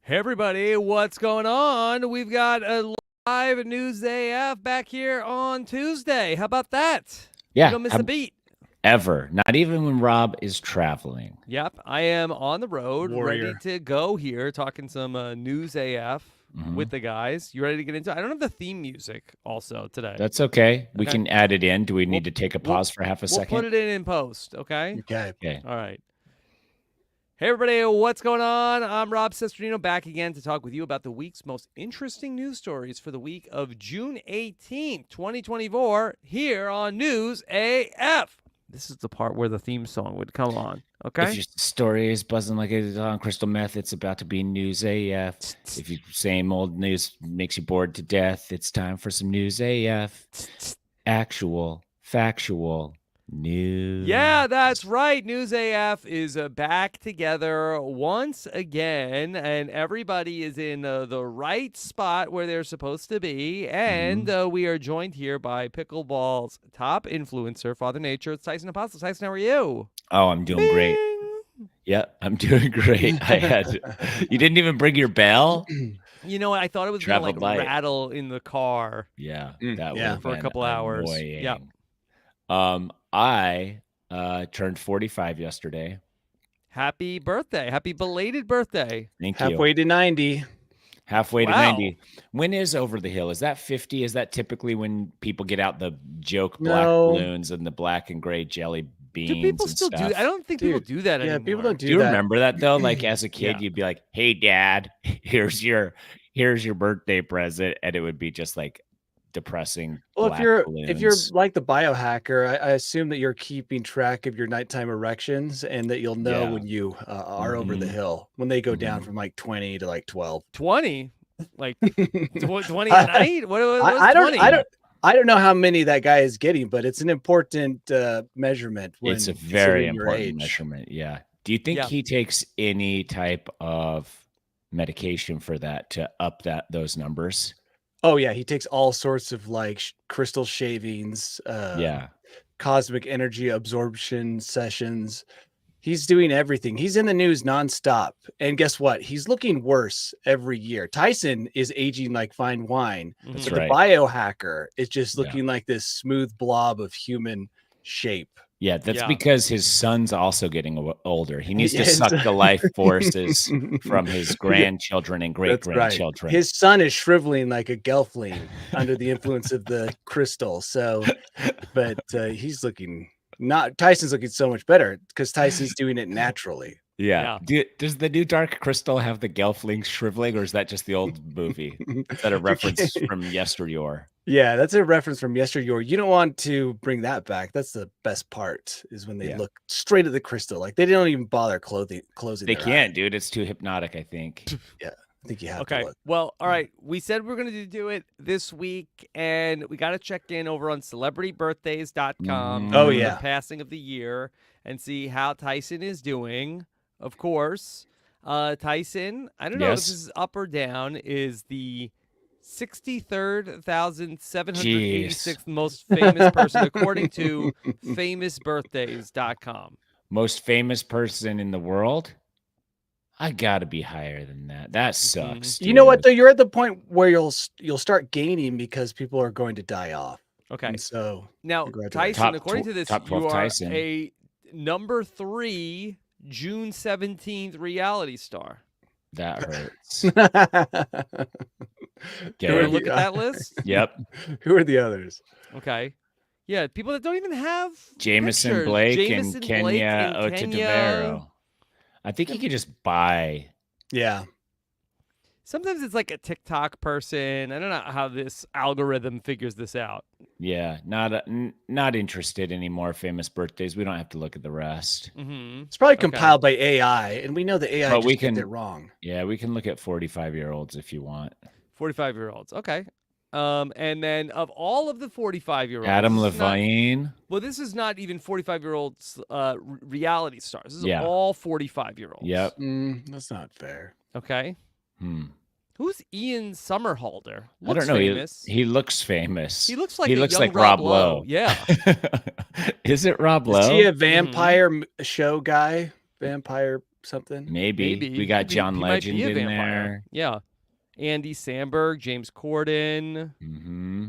Hey everybody, what's going on? We've got a live News AF back here on Tuesday. How about that? You Yeah, don't miss a beat. ever. Not even when Rob is traveling. Yep, I am on the road, ready Warrior. to go here, talking some News AF with the guys. You ready to get into it? I don't have the theme music also today. That's okay. We Okay. can add it in. Do we need to take a pause for half a We'll second? put it in post, okay? Okay. Okay. All right. Hey everybody, what's going on? I'm Rob Cesternino, back again to talk with you about the week's most interesting news stories for the week of June 18th, 2024, here on News AF. This is the part where the theme song would come on, okay? If your story is buzzing like it is on crystal meth, it's about to be News AF. If your same old news makes you bored to death, it's time for some News AF. Actual, factual news. Yeah, that's right. News AF is back together once again, and everybody is in the right spot where they're supposed to be. And we are joined here by Pickleball's top influencer, Father Nature. It's Tyson Apostle. Tyson, how are you? Oh, I'm doing great. Yeah, I'm doing great. You didn't even bring your bell? You know what? I thought it was going to Travel light. rattle in the car. Yeah, Yeah. would've For a been couple hours. annoying. Yep. I turned 45 yesterday. Happy birthday. Happy belated birthday. Thank you. Halfway to 90. Halfway to Wow. 90. When is over the hill? Is that 50? Is that typically when people get out the joke black No. balloons and the black and gray jelly beans? Do people and still stuff? do? I don't think people do that anymore. Yeah, people don't Do you that. remember that though? Like as a kid, Yeah. you'd be like, "Hey, Dad, here's your birthday present," and it would be just like depressing. Well, black if you're balloons. like the biohacker, I assume that you're keeping track of your nighttime erections and that you'll know Yeah. when you are over the hill, when they go down Mhm. from like 20 to like 12. 20? Like 20 a night? What was I 20? don't know how many that guy is getting, but it's an important measurement. It's a when very considering your important age. measurement. Yeah. Do you think Yeah. he takes any type of medication for that to up those numbers? Oh yeah, he takes all sorts of like crystal shavings, Yeah. cosmic energy absorption sessions. He's doing everything. He's in the news nonstop. And guess what? He's looking worse every year. Tyson is aging like fine wine. That's But right. the biohacker is just Yeah. looking like this smooth blob of human shape. Yeah, that's Yeah. because his son's also getting older. He needs to Yes. suck the life forces from his grandchildren and great That's right. grandchildren. His son is shriveling like a gelfling under the influence of the crystal. So, but he's looking Tyson's looking so much better because Tyson's doing it naturally. Yeah. Does the new Dark Crystal have the Gelfling shriveling, or is that just the old movie? Is that a reference from yesteryear? Yeah, that's a reference from yesteryear. You don't want to bring that back. That's the best part is when they Yeah. look straight at the crystal. Like they don't even bother closing They their can't, eye. dude. It's too hypnotic, I think. I think you have to Okay. look. Well, all right. We said we are going to do it this week, and we got to check in over on celebritybirthdays.com. Oh, for yeah. The passing of the year and see how Tyson is doing, of course. Tyson, I don't know if Yes. this is up or down, is the 63,786th most famous person, according to famousbirthdays.com. Most famous person in the world? I gotta be higher than that. That sucks. You know what dude. though? You're at the point where you'll start gaining because people are going to die off. Okay. And so Now, congratulations. Tyson, Top according tw- to this, top 12 you are Tyson. a number 3 June 17th reality star. That hurts. Who You are want to Okay. look at that list? Yep. Who are the others? Okay. Yeah, people that don't even have Jameson pictures. Blake Jameson and Kenya Blake and Otadavero. I think you could just buy. Yeah. Sometimes it's like a TikTok person. I don't know how this algorithm figures this out. Yeah, not interested anymore. Famous birthdays. We don't have to look at the rest. Mm-hmm. It's probably Okay. compiled by AI, and we know the AI But just we gets can- it wrong. Yeah, we can look at 45-year-olds if you want. 45-year-olds. Okay. And then of all of the 45-year-olds, Adam this is not- Levine. well, this is not even 45-year-olds reality stars. This is Yeah. all 45-year-olds. Yep. That's not fair. Okay. Who's Ian Somerhalder? I don't know. Famous. He looks famous. He looks like he a looks young like Rob Rob Lowe. Yeah. Is it Rob Lowe? Is he a vampire show guy? Vampire something? Maybe. We got John He might Legend be a in vampire. there. Yeah. Andy Samberg, James Corden, Mm-hmm.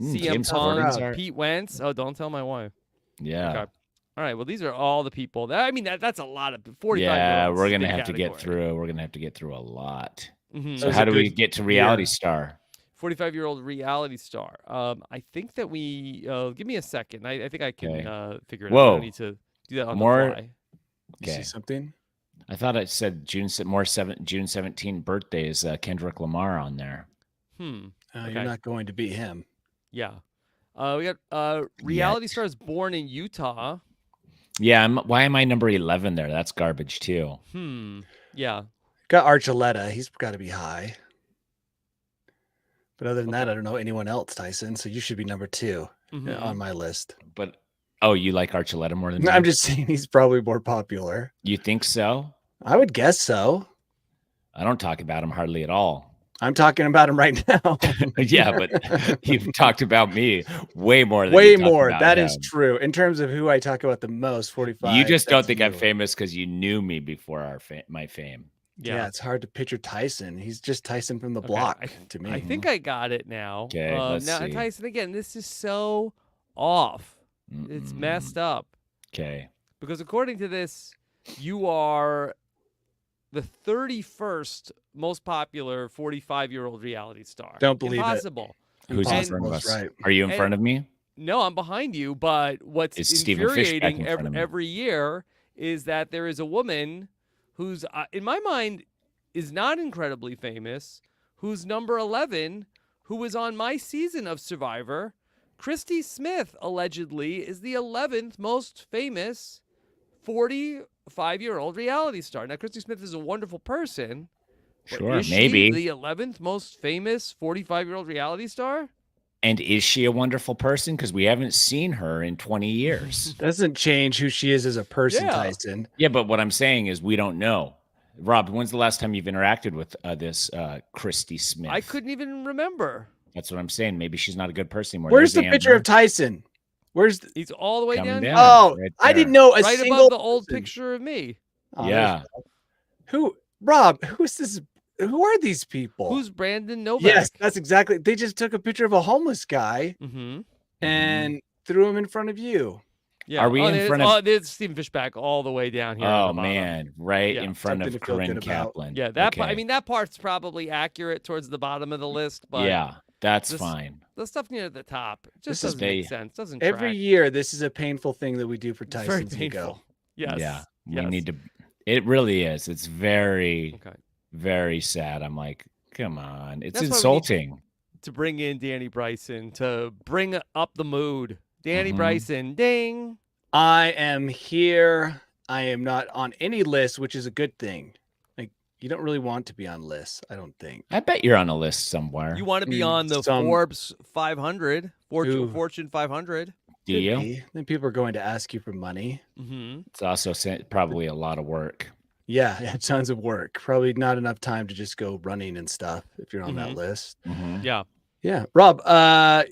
CM James Punk, Corden's our- Pete Wentz. Oh, don't tell my wife. Yeah. Okay. All right. Well, these are all the people. That's a lot of 45 Yeah, year olds. we're gonna have to get through. We're gonna have to get through a lot. Mm-hmm. So how do we get to reality star? 45-year-old reality star. I think that we give me a second. I think I can figure it out. I don't need to do that on the fly. You see something? I thought it said June 17 birthday is Kendrick Lamar on there. You're not going to beat him. Yeah. We got reality stars born in Utah. Yeah, why am I number 11 there? That's garbage too. Yeah. Got Archuleta. He's got to be high. But other than that, I don't know anyone else, Tyson. So you should be number 2 on my list. But you like Archuleta more than me? I'm just saying he's probably more popular. You think so? I would guess so. I don't talk about him hardly at all. I'm talking about him right now. Yeah, but you've talked about me way more than way more. That is true. In terms of who I talk about the most, 45. You just don't think I'm famous because you knew me before my fame. Yeah, it's hard to picture Tyson. He's just Tyson from the block to me. I think I got it now. Okay, let's now, see. Tyson, again, this is so off. It's messed up. Okay. Because according to this, you are the 31st most popular 45-year-old reality star. Don't believe Impossible. it. Who's in front of us? Right. Are you in front of me? No, I'm behind you. But what's infuriating every year is that there is a woman who's, in my mind, is not incredibly famous, who's number 11, who was on my season of Survivor. Christy Smith, allegedly, is the 11th most famous 45-year-old reality star. Now, Christy Smith is a wonderful person. Sure, is maybe. she the 11th most famous 45-year-old reality star? And is she a wonderful person? Because we haven't seen her in 20 years. Doesn't change who she is as a person, Tyson. Yeah, but what I'm saying is we don't know. Rob, when's the last time you've interacted with this Christy Smith? I couldn't even remember. That's what I'm saying. Maybe she's not a good person anymore. Where's the picture of Tyson? He's all the way down here. Oh, right, I didn't know right above the old picture of me. Oh, yeah. Rob, who's this? Who are these people? Who's Brandon Novak? Yes, that's exactly. They just took a picture of a homeless guy and threw him in front of you. Yeah. Are we in front of? There's Stephen Fishback all the way down here. Oh man, right in front of Corinne Kaplan. Yeah, that part. I mean, that part's probably accurate towards the bottom of the list, but yeah, that's fine. The stuff near the top just doesn't make sense. Doesn't every year. This is a painful thing that we do for Tyson's ego. Yes. Yeah. We need to. It really is. It's very, very sad. I'm like, come on. It's insulting. To bring in Danny Bryson to bring up the mood. Danny Bryson, ding. I am here. I am not on any list, which is a good thing. Like, you don't really want to be on lists, I don't think. I bet you're on a list somewhere. You want to be on the Forbes 500, Fortune 500. Do you? Then people are going to ask you for money. It's also probably a lot of work. Yeah, tons of work. Probably not enough time to just go running and stuff if you're on that list. Yeah. Yeah. Rob, I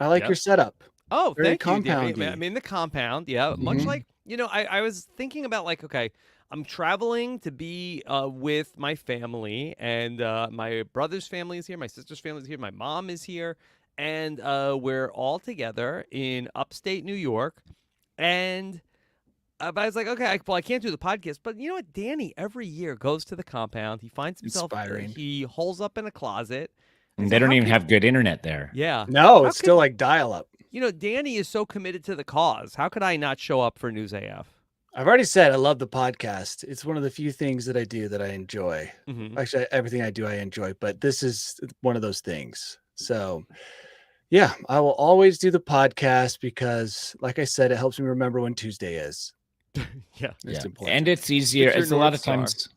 like your setup. Oh, very thank you. I'm in the compound. Yeah. Much like, I was thinking about okay, I'm traveling to be with my family, and my brother's family is here. My sister's family is here. My mom is here. And we're all together in upstate New York. And I was like, okay, I can't do the podcast. But you know what? Danny every year goes to the compound. He finds himself, he holes up in a closet. And they don't even have good internet there. Yeah. No, it's still like dial-up. Danny is so committed to the cause. How could I not show up for News AF? I've already said I love the podcast. It's one of the few things that I do that I enjoy. Actually, everything I do, I enjoy. But this is one of those things. So, yeah, I will always do the podcast because, like I said, it helps me remember when Tuesday is. Yeah. It's important. And it's easier. It's a lot of times.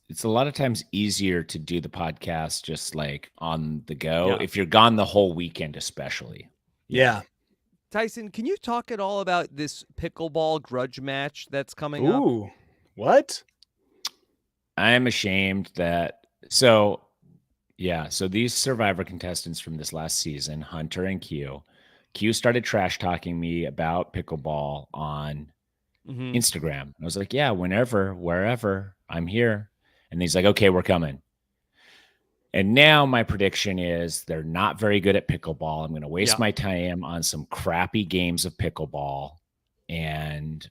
It's a lot of times easier to do the podcast just like on the go if you're gone the whole weekend, especially. Yeah. Tyson, can you talk at all about this pickleball grudge match that's coming up? Ooh, what? I'm ashamed that. So these Survivor contestants from this last season, Hunter and Q started trash talking me about pickleball on Mhm. Instagram. I was like, yeah, whenever, wherever, I'm here. And he's like, okay, we're coming. And now my prediction is they're not very good at pickleball. I'm going to waste Yeah. my time on some crappy games of pickleball. And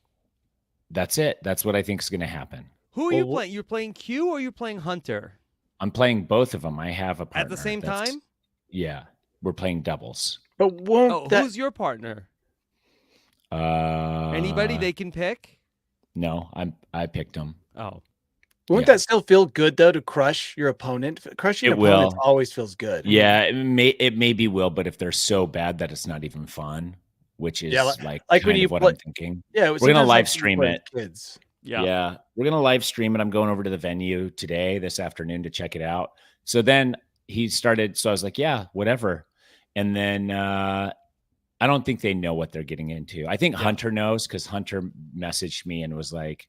that's it. That's what I think is going to happen. Who are Well, you playing? You're playing Q or you're playing Hunter? I'm playing both of them. I have a partner. At the same time? Yeah. We're playing doubles. But won't Oh, that who's your partner? Uh, Anybody they can pick? No, I picked them. Oh. won't Yeah. that still feel good though to crush your opponent? Crushing It opponents will. always feels good. Yeah, it maybe will, but if they're so bad that it's not even fun, which is Yeah, like like when kind you of what play. I'm thinking. Yeah, We're gonna sometimes like live when you stream play it. with kids. Yeah. Yeah, we're gonna live stream it. I'm going over to the venue today, this afternoon, to check it out. So then he started. So I was like, yeah, whatever. And then I don't think they know what they're getting into. I think Yeah. Hunter knows because Hunter messaged me and was like,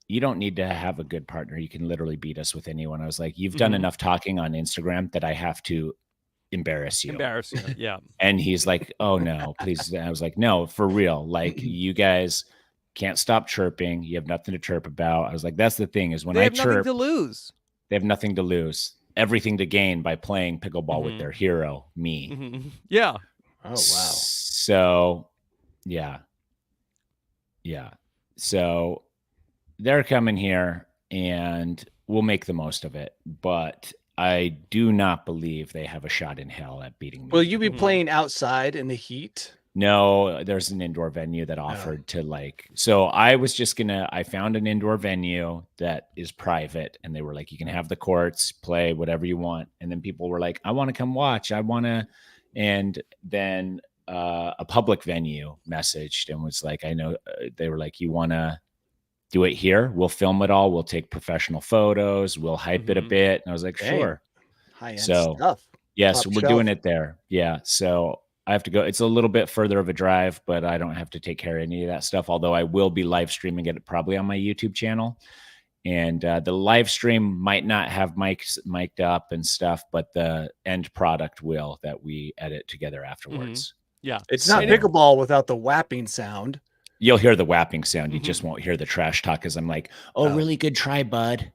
you don't need to have a good partner. You can literally beat us with anyone. I was like, you've done Mhm. enough talking on Instagram that I have to embarrass you. Embarrassing. Yeah. And he's like, oh no, please. And I was like, no, for real. Like, you guys can't stop chirping. You have nothing to chirp about. I was like, that's the thing is when They I have nothing chirp, to lose. they have nothing to lose, everything to gain by playing pickleball with Mhm. their hero, me. Mhm. Yeah. Oh wow. So yeah. Yeah. So they're coming here and we'll make the most of it. But I do not believe they have a shot in hell at beating me. Will you be Mhm. playing outside in the heat? No, there's an indoor venue that offered to so I found an indoor venue that is private and they were like, you can have the courts, play whatever you want. And then people were like, I want to come watch. And then a public venue messaged and was like, I know they were like, you want to do it here? We'll film it all. We'll take professional photos. We'll hype it a Mhm. bit. And I was like, Dang. sure. High-end So stuff. yeah, Top so we're shelf. doing it there. Yeah. So I have to go. It's a little bit further of a drive, but I don't have to take care of any of that stuff. Although I will be live streaming it probably on my YouTube channel. And the live stream might not have mics mic'd up and stuff, but the end product will that we edit together afterwards. Yeah. It's not So- pickleball without the whapping sound. You'll hear the whapping sound. You Mhm. just won't hear the trash talk because I'm like, oh, Oh. really good try, bud.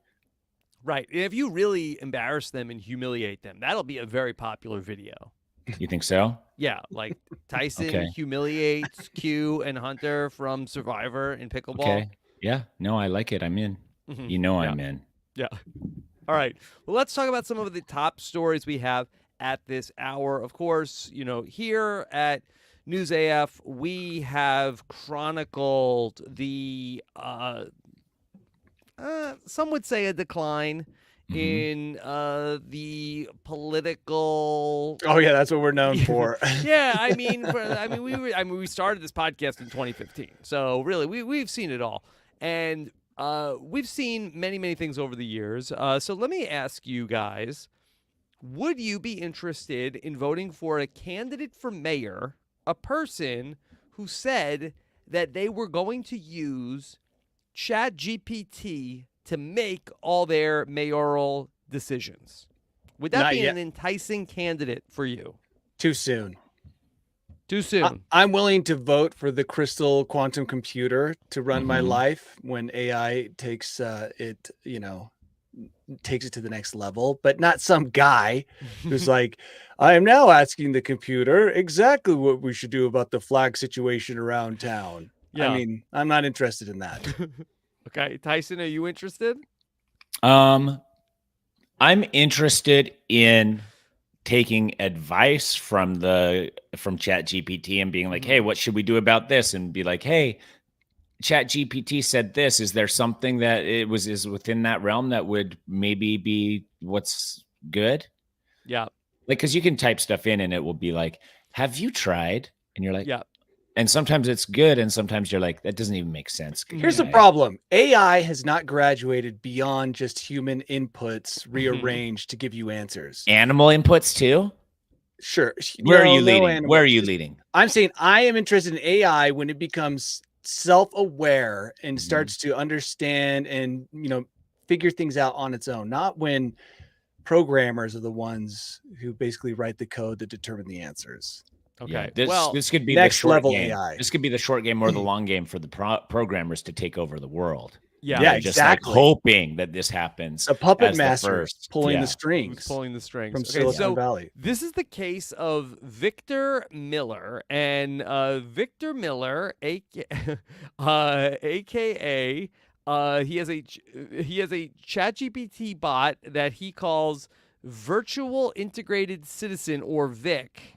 Right. If you really embarrass them and humiliate them, that'll be a very popular video. You think so? Yeah, like Tyson Okay. humiliates Q and Hunter from Survivor in pickleball. Okay. Yeah. No, I like it. I'm in. Mhm. You know Yeah. I'm in. Yeah. All right. Well, let's talk about some of the top stories we have at this hour. Of course, here at News AF, we have chronicled the some would say a decline Mhm. in the political. Oh yeah, that's what we're known for. Yeah, we started this podcast in 2015, so really we've seen it all, and we've seen many things over the years. So let me ask you guys: would you be interested in voting for a candidate for mayor, a person who said that they were going to use ChatGPT to make all their mayoral decisions? Would that Not be yet. an enticing candidate for you? Too soon. Too soon. I'm willing to vote for the crystal quantum computer to run my Mhm. life when AI takes takes it to the next level, but not some guy who's like, I am now asking the computer exactly what we should do about the flag situation around town. Yeah. I mean, I'm not interested in that. Okay, Tyson, are you interested? I'm interested in taking advice from ChatGPT and being like, hey, what should we do about this? And be like, hey, ChatGPT said this. Is there something that is within that realm that would maybe be what's good? Yeah. Like, because you can type stuff in and it will be like, have you tried? And you're like, Yeah. and sometimes it's good. And sometimes you're like, that doesn't even make sense. Here's the guy." problem. AI has not graduated beyond just human inputs rearranged to give you answers. Animal inputs too? Sure. Where are No, you no leading? animals. Where are you Just- leading? I'm saying I am interested in AI when it becomes self-aware and starts to understand and figure things out on its own, not when programmers are the ones who basically write the code that determine the answers. Okay. Yeah, well, this could be next the short level game. AI. This could be the short game or the long game for the programmers to take over the world. yeah. Yeah, They're just like exactly. hoping that this happens The puppet as the master first. pulling the Who's strings pulling the strings? from Okay, Silicon so Valley. this is the case of Victor Miller, and Victor Miller, aka, he has a ChatGPT bot that he calls Virtual Integrated Citizen, or Vic.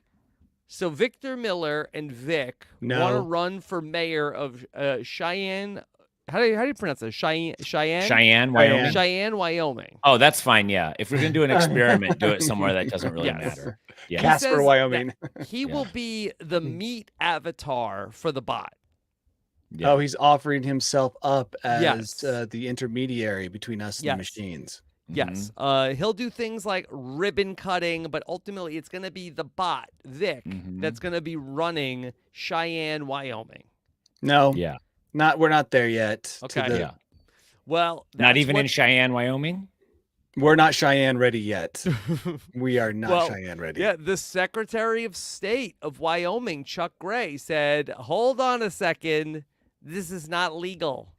So Victor Miller and Vic want to No. run for mayor of Cheyenne. How do you pronounce that? Cheyenne. Cheyenne, Wyoming. Cheyenne, Wyoming. Oh, that's fine. Yeah, if we're gonna do an experiment, do it somewhere that doesn't really Yes. matter. Yeah. He says Casper, that Wyoming. he will be the meat avatar for the bot. Yeah. Oh, he's offering himself up as Yes. the intermediary between us and Yes. the machines. Yes. He'll do things like ribbon cutting, but ultimately it's going to be the bot, Vic, that's going to be running Cheyenne, Wyoming. No, Yeah. we're not there yet. to Okay. the- Yeah. Well, Not that's even in what- Cheyenne, Wyoming. We're not Cheyenne ready yet. We are not Well, Cheyenne ready. Yeah, the Secretary of State of Wyoming, Chuck Gray, said, "Hold on a second. This is not legal.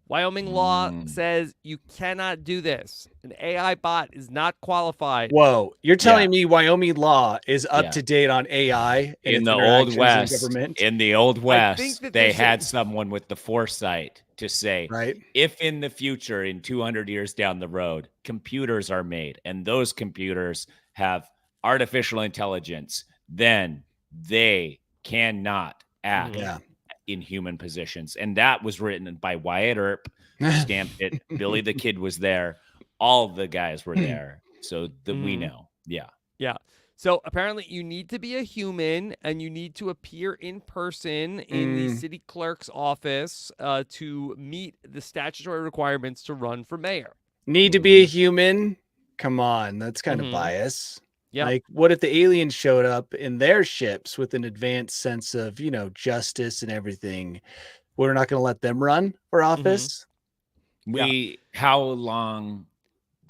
Wyoming law says you cannot do this. An AI bot is not qualified." Whoa, you're telling me Wyoming law is up Yeah. to date on AI and In its the Old interactions in West, government? in the Old I think West, that they there's a- had someone with the foresight to say, Right? if in the future, in 200 years down the road, computers are made and those computers have artificial intelligence, then they cannot act Yeah. in human positions. And that was written by Wyatt Earp, stamped it. Billy the Kid was there. All the guys were there. So that we know. Yeah. Yeah. So apparently you need to be a human and you need to appear in person in the city clerk's office to meet the statutory requirements to run for mayor. Need to be a human? Come on, that's kind of bias. Yeah. Like, what if the aliens showed up in their ships with an advanced sense of, justice and everything? We're not going to let them run for office.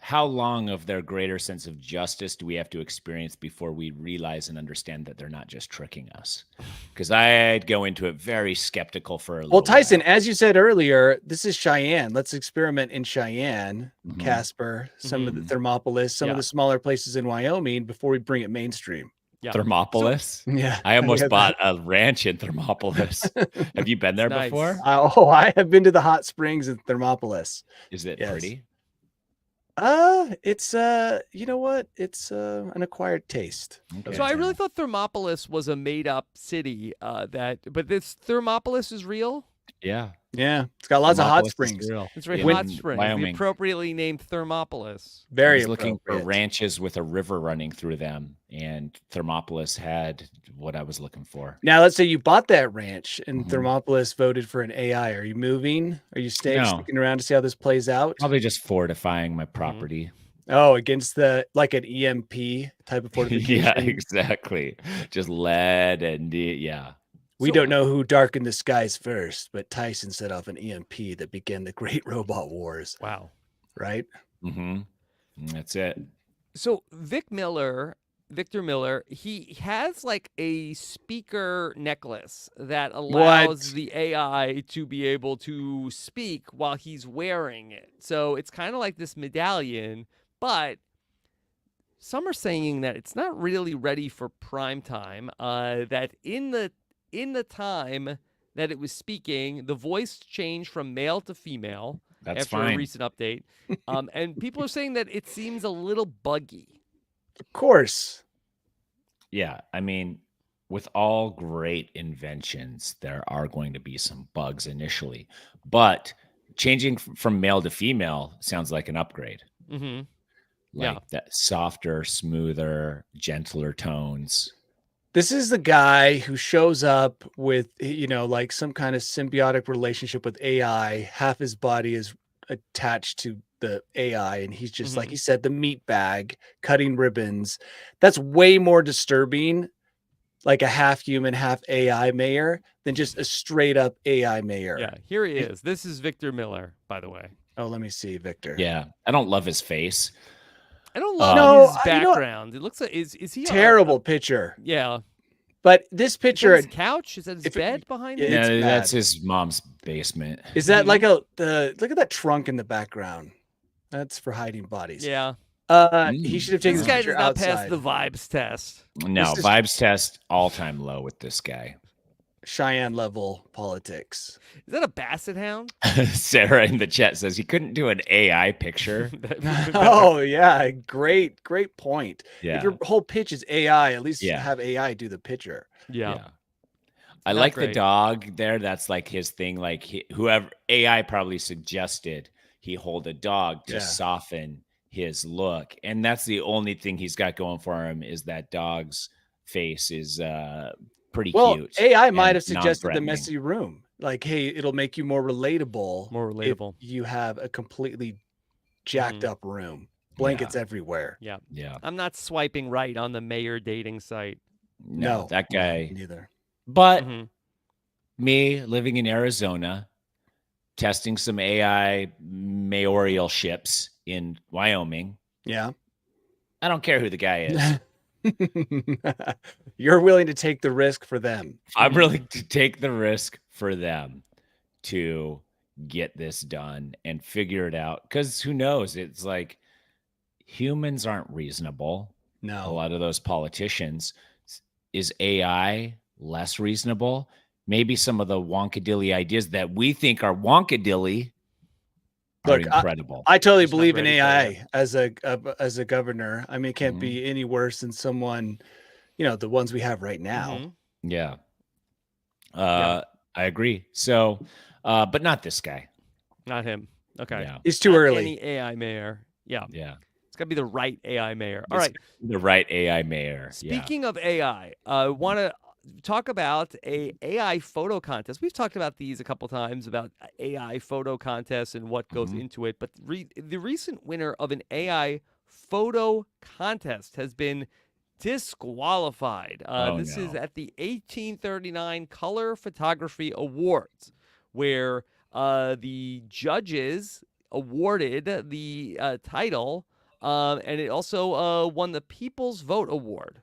How long of their greater sense of justice do we have to experience before we realize and understand that they're not just tricking us? Because I'd go into it very skeptical for a little Well, Tyson, while. as you said earlier, this is Cheyenne. Let's experiment in Cheyenne, Casper, some of the Thermopolis, some of the smaller places in Wyoming before we bring it mainstream. Yeah. Thermopolis? Yeah. I almost Yeah. bought a ranch in Thermopolis. Have you been there Nice. before? I have been to the hot springs in Thermopolis. Is it Yes. pretty? It's you know what? It's an acquired taste. Okay. So I really thought Thermopolis was a made-up city. But this Thermopolis is real. Yeah. Yeah, it's got lots of hot Thermopolis is springs. real. It's very In hot springs. The Wyoming. appropriately named Thermopolis. Very I was looking for appropriate. ranches with a river running through them, and Thermopolis had what I was looking for. Now, let's say you bought that ranch and Thermopolis voted for an AI. Are you moving? Are you No. sticking around to see how this plays out? Probably just fortifying my property. Oh, against like an EMP type of fortification. Yeah, exactly. Just lead and yeah. We don't know who darkened the skies first, but Tyson set off an EMP that began the Great Robot Wars. Wow. Right? That's it. So Victor Miller, he has like a speaker necklace that allows the AI to be able to speak while he's wearing it. So it's kind of like this medallion, but some are saying that it's not really ready for prime time. That in the time that it was speaking, the voice changed from male to female That's after fine. a recent update. And people are saying that it seems a little buggy. Of course. Yeah, I mean, with all great inventions, there are going to be some bugs initially, but changing from male to female sounds like an upgrade. Mm-hmm. Like that softer, smoother, gentler tones. This is the guy who shows up with, like some kind of symbiotic relationship with AI. Half his body is attached to the AI, and he's just, like he said, the meat bag, cutting ribbons. That's way more disturbing, like a half human, half AI mayor, than just a straight up AI mayor. Yeah, here he is. This is Victor Miller, by the way. Oh, let me see, Victor. Yeah, I don't love his face. I don't love No, his you know what? background. It looks like is he Terrible picture. yeah. But this Is that picture, his couch? Is that his if bed behind yeah, him? it's No, bad. that's his mom's basement. Is that Mhm. like look at that trunk in the background? That's for hiding bodies. Yeah. He should have This taken this guy picture does not pass outside. the vibes test. No, This is- vibes test all-time low with this guy. Cheyenne level politics. Is that a basset hound? Sarah in the chat says he couldn't do an AI picture. That would've been better. Oh yeah, great point. If Yeah. your whole pitch is AI, at least Yeah. have AI do the picture. Yeah. I Not like great. the dog there. That's like his thing. Like whoever AI probably suggested he hold a dog to Yeah. soften his look. And that's the only thing he's got going for him is that dog's face is pretty Well, cute. AI might and have suggested the non-threatening. messy room. Like, hey, it'll make you more relatable. More relatable. If you have a completely jacked up room, blankets everywhere. Yeah. Yeah. I'm not swiping right on the mayor dating site. No, that guy. Neither. But Mhm. me living in Arizona, testing some AI mayoral ships in Wyoming. Yeah. I don't care who the guy is. You're willing to take the risk for them. I'm willing to take the risk for them to get this done and figure it out. Because who knows? It's like humans aren't reasonable. A No. lot of those politicians. Is AI less reasonable? Maybe some of the wonkadilly ideas that we think are wonkadilly are Look, incredible. I totally Just not believe in ready for AI as a governor. I mean, it can't be any worse than someone, the ones we have right now. Mhm. Yeah. Yeah. I agree. So, but not this guy. Not him. Okay. Yeah. It's too Not early. Any AI mayor. Yeah. Yeah. It's got to be the right AI mayor. All It's right. the right AI mayor. Speaking of AI, I want to talk about a AI photo contest. We've talked about these a couple times about AI photo contests and what goes into it. But the recent winner of an AI photo contest has been disqualified. This is no. at the 1839 Color Photography Awards, where the judges awarded the title, and it also won the People's Vote Award.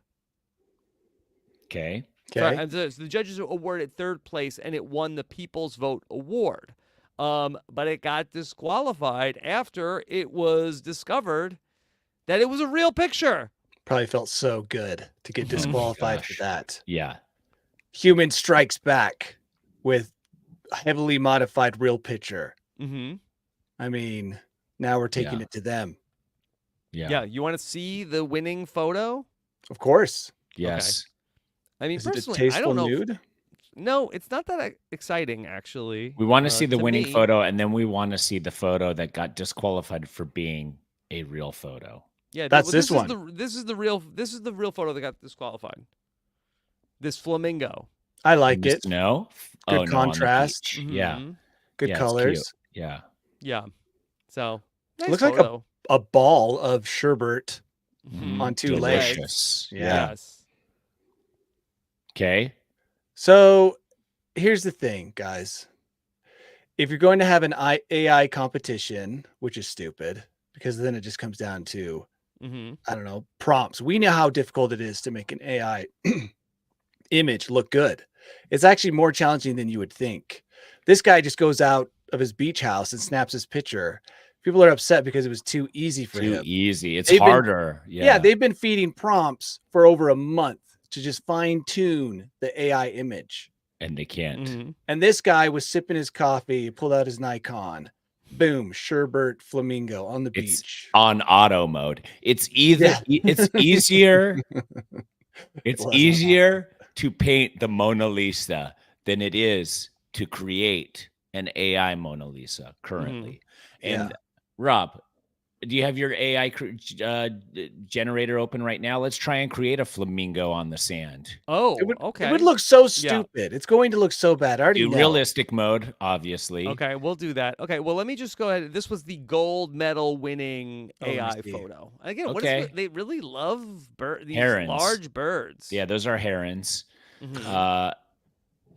Okay. Sorry, so the judges awarded third place, and it won the People's Vote Award. But it got disqualified after it was discovered that it was a real picture. Probably felt so good to get disqualified for Gosh. that. Yeah. Human strikes back with a heavily modified real picture. Mm-hmm. I mean, now we're taking Yeah. it to them. Yeah. You want to see the winning photo? Of course. Yes. I mean, Is it a personally, I tasteful don't know. nude? No, it's not that exciting, actually. We want to see the winning me. photo, and then we want to see the photo that got disqualified for being a real photo. Yeah, That's well, this one. This is the real photo that got disqualified. This flamingo. I like it. No. Good On the contrast. beach. Yeah. Mhm. Good Yeah, it's cute. colors. Yeah. Yeah. So nice Looks like a- photo. A ball of sherbet. Mhm. on two Two legs. Delicious. Yeah. Yes. Okay. So here's the thing, guys. If you're going to have an AI competition, which is stupid, because then it just comes down to, Mm-hmm. I don't know, prompts. We know how difficult it is to make an AI image look good. It's actually more challenging than you would think. This guy just goes out of his beach house and snaps his picture. People are upset because it was too easy for Too him. easy. It's They've been- harder. Yeah, they've been feeding prompts for over a month to just fine tune the AI image. and they can't. Mm-hmm. And this guy was sipping his coffee, pulled out his Nikon. Boom, sherbet flamingo on the It's beach. on auto mode. It's either it's easier. It's was on easier to paint the Mona Lisa than it is to create an AI Mona Lisa currently. And Rob, do you have your AI generator open right now? Let's try and create a flamingo on the sand. Oh, It okay. would look so stupid. It's going to look so bad. I already Do know. realistic mode, obviously. Okay, we'll do that. Okay, well, let me just go ahead. This was the gold medal winning Oh, let me AI see. photo. Again, Okay. they really love these Herons. large birds. Yeah, those are herons. Mhm.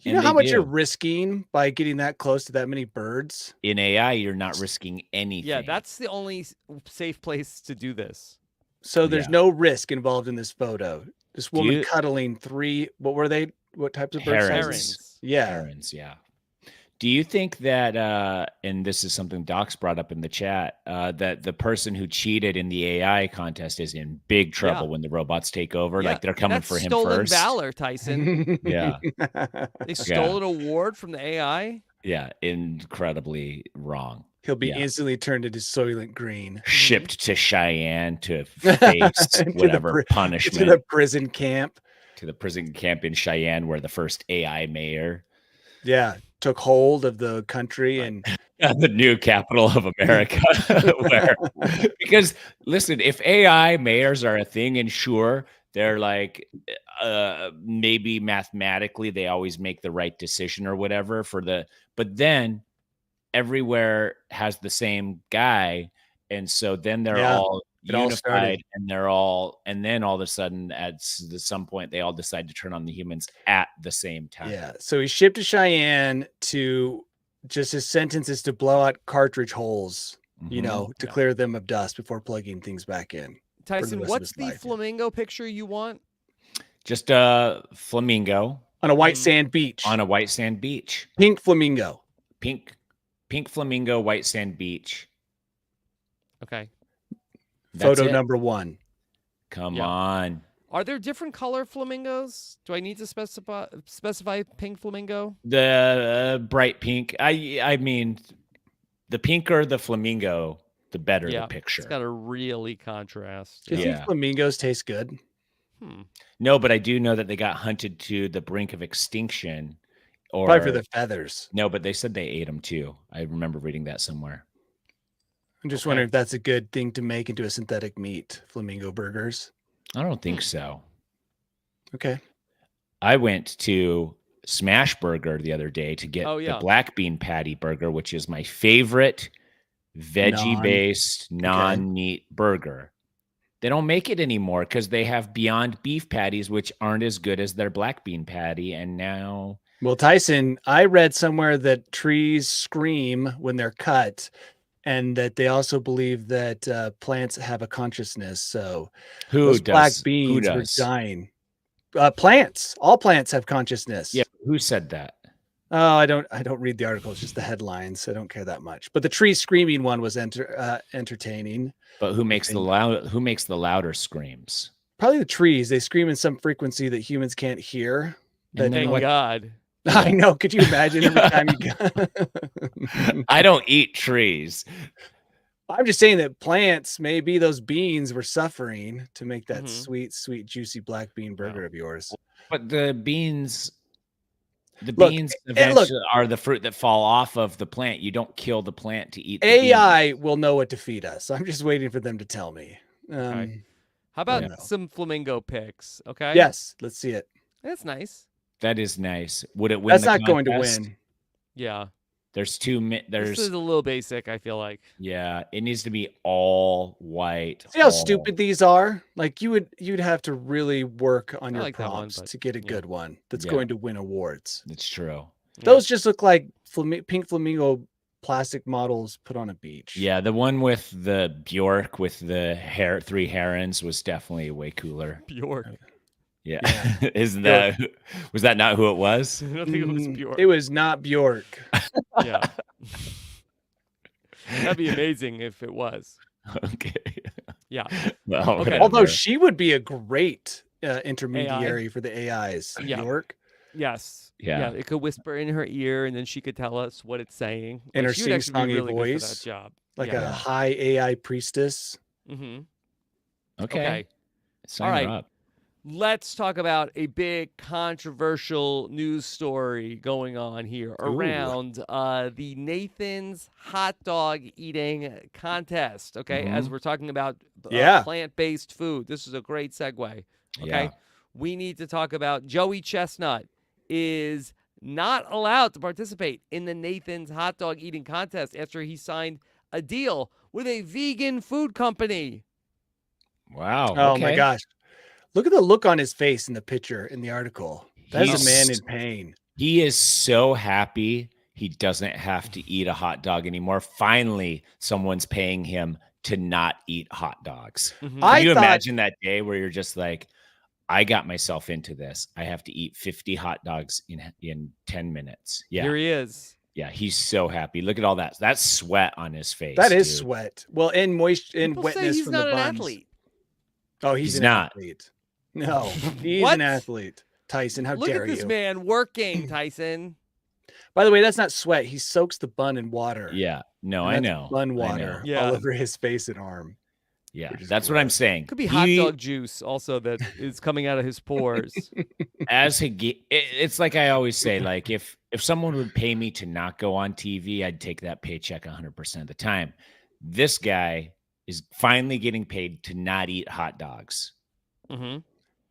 You and know how they much you're do. risking by getting that close to that many birds? In AI, you're not risking anything. Yeah, that's the only safe place to do this. So there's Yeah. no risk involved in this photo. This Do woman you- cuddling 3. What were they? What types of birds? Herons. Yeah. Herons, yeah. Do you think that, and this is something Doc's brought up in the chat, that the person who cheated in the AI contest is in big trouble when the robots take over? Yeah, Like they're coming that's for him stolen first. valor, Tyson. Yeah. They stole an award from the AI. Yeah, incredibly wrong. He'll be Yeah. instantly turned into Soylent Green. Shipped to Cheyenne to face whatever punishment. To the prison camp. To the prison camp in Cheyenne, where the first AI mayor. Yeah, took hold of the country and the new capital of America. Because listen, if AI mayors are a thing, and sure, they're like maybe mathematically they always make the right decision or whatever but then everywhere has the same guy, and so then they're all unified, and then all of a sudden at some point they all decide to turn on the humans at the same time. Yeah, so he's shipped to Cheyenne to just his sentence is to blow out cartridge holes, to clear them of dust before plugging things back in. Tyson, what's the flamingo picture you want? Just a flamingo on a white sand beach. On a white sand beach. Pink flamingo. Pink flamingo, white sand beach. Okay. Photo number 1. Come on. Are there different color flamingos? Do I need to specify pink flamingo? The bright pink. I mean, the pinker the flamingo, the better the picture. It's got to really contrast. Do you think flamingos taste good? No, but I do know that they got hunted to the brink of extinction. Probably for the feathers. No, but they said they ate them too. I remember reading that somewhere. I'm just wondering if that's a good thing to make into a synthetic meat, flamingo burgers. I don't think so. Okay. I went to Smash Burger the other day to get the black bean patty burger, which is my favorite veggie-based, non-meat burger. They don't make it anymore because they have Beyond Beef patties, which aren't as good as their black bean patty. And now... Well, Tyson, I read somewhere that trees scream when they're cut, and that they also believe that plants have a consciousness. So black beans were dying. Plants, all plants have consciousness. Yeah, who said that? Oh, I don't read the article. It's just the headlines. I don't care that much. But the tree screaming one was entertaining. But who makes the louder screams? Probably the trees. They scream in some frequency that humans can't hear. Thank God. I know. Could you imagine every time you go? I don't eat trees. I'm just saying that plants, maybe those beans were suffering to make that sweet, juicy black bean burger of yours. But the beans eventually are the fruit that fall off of the plant. You don't kill the plant to eat the AI beans. will know what to feed us. I'm just waiting for them to tell me. How about some flamingo pics? Okay. Yes, let's see it. That's nice. That is nice. Would it win? That's not going to win. Yeah. There's this is a little basic, I feel like. Yeah, it needs to be all white. See how stupid these are? Like you'd have to really work on your prompts to get a good one that's going to win awards. It's true. Those just look like pink flamingo plastic models put on a beach. Yeah, the one with the Bjork with the 3 herons was definitely way cooler. Bjork. Yeah. Was that not who it was? I don't think it was Bjork. It was not Bjork. Yeah. That'd be amazing if it was. Okay. Yeah. Well, okay. Although she would be a great intermediary for the AIs. Bjork. Yes. Yeah. It could whisper in her ear, and then she could tell us what it's saying. In her she would actually be sing-songy really good for voice. that job. Like a high AI priestess. Okay. Sign All right. her up. Let's talk about a big controversial news story going on here around the Nathan's hot dog eating contest. Okay, as we're talking about plant-based food, this is a great segue. Okay, we need to talk about Joey Chestnut is not allowed to participate in the Nathan's hot dog eating contest after he signed a deal with a vegan food company. Wow. Oh my gosh. Look at the look on his face in the picture in the article. That's a man in pain. He is so happy he doesn't have to eat a hot dog anymore. Finally, someone's paying him to not eat hot dogs. Can you imagine that day where you're just like, I got myself into this. I have to eat 50 hot dogs in 10 minutes. Yeah. Here he is. Yeah, he's so happy. Look at all that. That's sweat on his face. That is dude. sweat. Well, in moisture, in People say wetness he's from not the an buns. athlete. Oh, he's He's an not. athlete. No, he's What? an athlete. Tyson, how Look dare at this you? man working, Tyson. By the way, that's not sweat. He soaks the bun in water. Yeah. No, And I that's know. Bun I water know. Yeah. all over his face and arm. Yeah, which is that's what I'm gross. saying. Could be hot dog juice also that is coming out of his pores. It's like I always say, like if someone would pay me to not go on TV, I'd take that paycheck 100% of the time. This guy is finally getting paid to not eat hot dogs. Mm-hmm.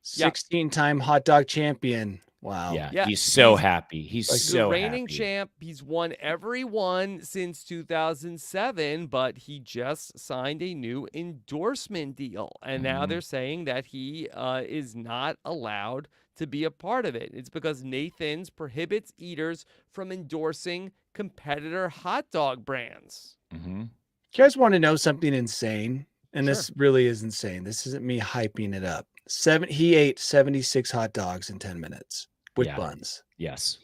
16-time hot dog champion. Wow. Yeah, he's so happy. He's He's so the reigning happy. champ. He's won every one since 2007, but he just signed a new endorsement deal. And now they're saying that he is not allowed to be a part of it. It's because Nathan's prohibits eaters from endorsing competitor hot dog brands. Mm-hmm. You guys want to know something insane? And Sure. this really is insane. This isn't me hyping it up. He ate 76 hot dogs in 10 minutes with buns. Yes.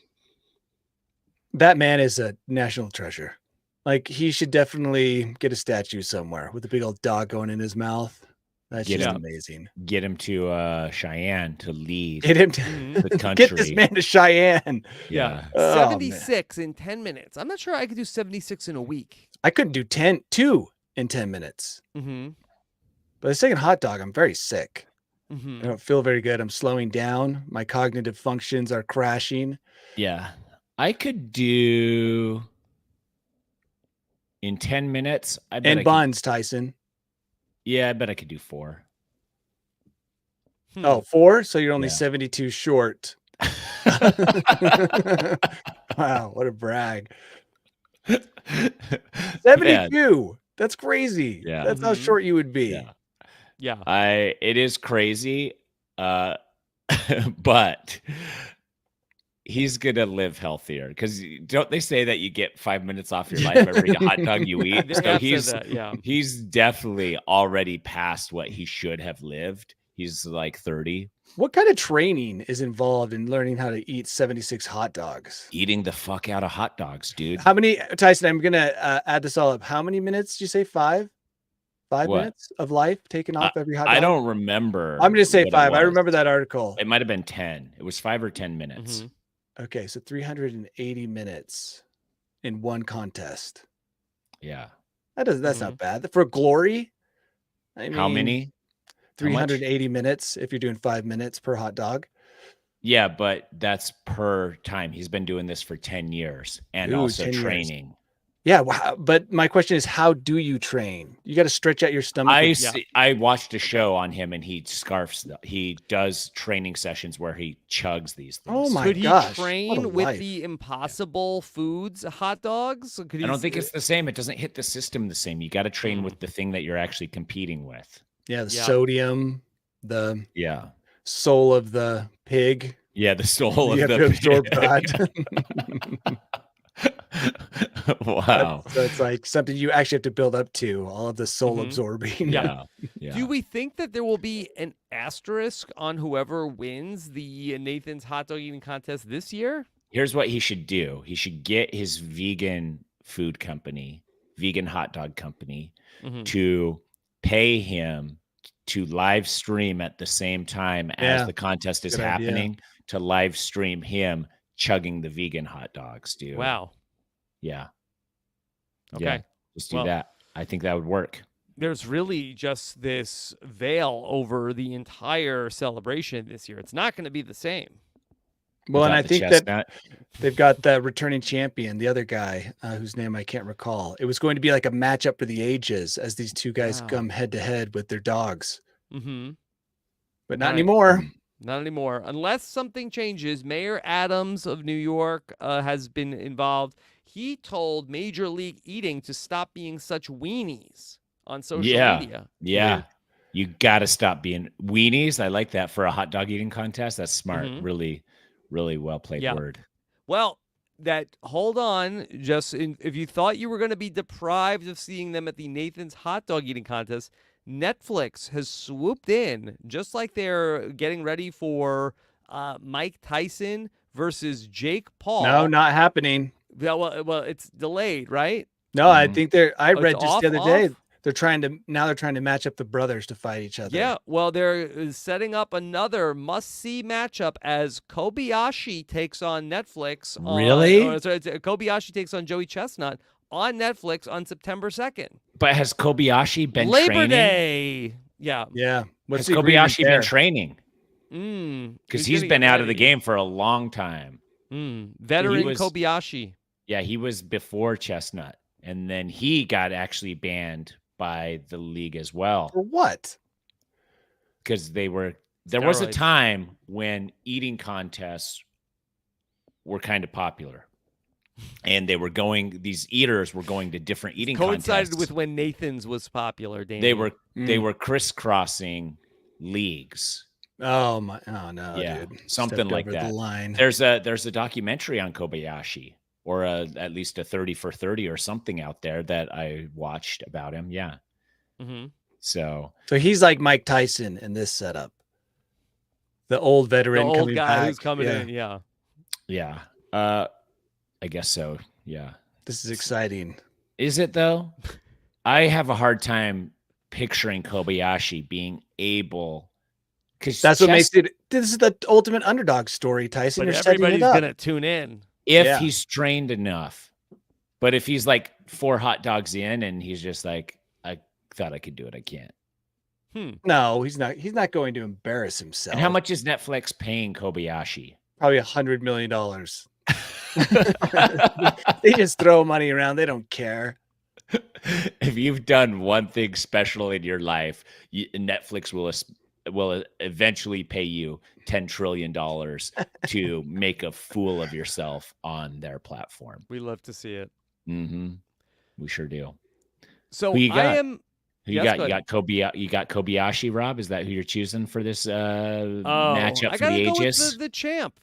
That man is a national treasure. Like, he should definitely get a statue somewhere with a big old dog going in his mouth. That's just amazing. Get him to Cheyenne to lead Get him the country. Get this man to Cheyenne. Yeah. Oh, 76 in 10 minutes. I'm not sure I could do 76 in a week. I couldn't do 2 in 10 minutes. Mm-hmm. But the second hot dog, I'm very sick. Mm-hmm. I don't feel very good. I'm slowing down. My cognitive functions are crashing. Yeah. I could do in 10 minutes. I bet And buns, Tyson. Yeah, I bet I could do 4. Oh, 4? So you're only Yeah. 72 short. Wow, what a brag. 72. That's crazy. Yeah. That's how short you would be. Yeah. It is crazy. But he's gonna live healthier because don't they say that you get 5 minutes off your life every hot dog you eat? They So have said that, he's definitely already past what he should have lived. He's like 30. What kind of training is involved in learning how to eat 76 hot dogs? Eating the fuck out of hot dogs, dude. How many, Tyson? I'm gonna add this all up. How many minutes did you say? 5? 5 What? minutes of life taken off every hot dog? I don't remember. I'm gonna say what it 5. I was. remember that article. It might have been 10. It was 5 or 10 minutes. Mm-hmm. Okay, so 380 minutes in one contest. Yeah. That's not bad. For glory, I mean, How many? 380 minutes if you're doing 5 minutes per hot dog. Yeah, but that's per time. He's been doing this for 10 years and Ooh, also 10 years. training. Yeah, wow. But my question is, how do you train? You got to stretch out your stomach. I watched a show on him and he he does training sessions where he chugs these things. Oh my Could he gosh, what a train with life. the Impossible Foods hot dogs? Could I don't think it's the same. It doesn't hit the system the same. You got to train with the thing that you're actually competing with. Yeah, the sodium, the soul of the pig. Yeah, the soul of You have the to absorb pig. that. Wow. So it's like something you actually have to build up to, all of the soul absorbing. Yeah. Do we think that there will be an asterisk on whoever wins the Nathan's hot dog eating contest this year? Here's what he should do. He should get his vegan food company, vegan hot dog company, to pay him to live stream at the same time as the contest is happening, to live stream him chugging the vegan hot dogs, dude. Wow. Yeah. Okay. Yeah, just do that. I think that would work. There's really just this veil over the entire celebration this year. It's not going to be the same. Well, and Without I the think chestnut. that they've got the returning champion, the other guy whose name I can't recall. It was going to be like a matchup for the ages as these two guys come head to head with their dogs. Mm-hmm. But not anymore. Not anymore. Unless something changes. Mayor Adams of New York has been involved. He told Major League Eating to stop being such weenies on social media. Yeah. You got to stop being weenies. I like that for a hot dog eating contest. That's smart. Really, really well played word. Well, hold on. If you thought you were going to be deprived of seeing them at the Nathan's hot dog eating contest, Netflix has swooped in, just like they're getting ready for Mike Tyson versus Jake No, Paul. not happening. Yeah, well, it's delayed, right? No, I think I Oh, it's read just the other day off? they're trying to match up the brothers to fight each other. Yeah, well, they're setting up another must-see matchup as Kobayashi takes on Netflix. Really? Kobayashi takes on Joey Chestnut on Netflix on September 2nd. But has Kobayashi been Labor training? Day. Yeah. Yeah. What's Has the agreement Kobayashi there? been training? Because he's been out of the game for a long time. Veteran Kobayashi. Yeah, he was before Chestnut, and then he got actually banned by the league as well. For what? Because there was a time when eating contests were kind of popular. And these eaters were going to different eating contests. Coincided with when Nathan's was popular, Danny. They were crisscrossing leagues. Oh my! Oh no, yeah, dude. something Stepped like over that. the line. There's a documentary on Kobayashi, or at least a 30 for 30 or something out there that I watched about him. Yeah. So he's like Mike Tyson in this setup. The old veteran, the old guy back. who's coming in. Yeah. Yeah. I guess so. Yeah. This is exciting. Is it though? I have a hard time picturing Kobayashi being able, because that's what makes it. This is the ultimate underdog story, Tyson. But You're everybody's gonna tune in if he's trained enough. But if he's like 4 hot dogs in and he's just like, I thought I could do it, I can't. No, he's not. He's not going to embarrass himself. And how much is Netflix paying Kobayashi? Probably $100 million. They just throw money around. They don't care. If you've done one thing special in your life, Netflix will eventually pay you $10 trillion to make a fool of yourself on their platform. We love to see it. We sure do. So you got Kobayashi, Rob? Is that who you're choosing for this matchup for the ages? Go with the champ.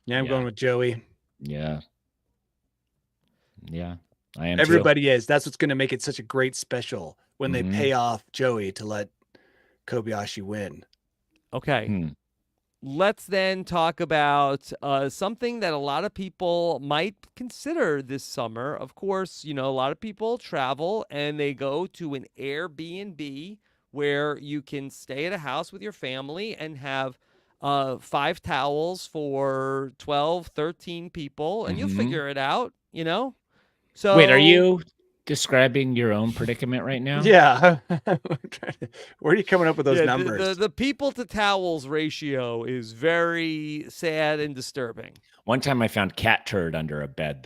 Yeah, I'm going with Joey. Yeah. I am. Everybody is. That's what's going to make it such a great special when they pay off Joey to let Kobayashi win. Okay. Let's then talk about something that a lot of people might consider this summer. Of course, a lot of people travel and they go to an Airbnb where you can stay at a house with your family and have 5 towels for 12, 13 people, and you'll figure it out, So wait, are you describing your own predicament right now? Yeah. Where are you coming up with those numbers? The people to towels ratio is very sad and disturbing. One time I found cat turd under a bed.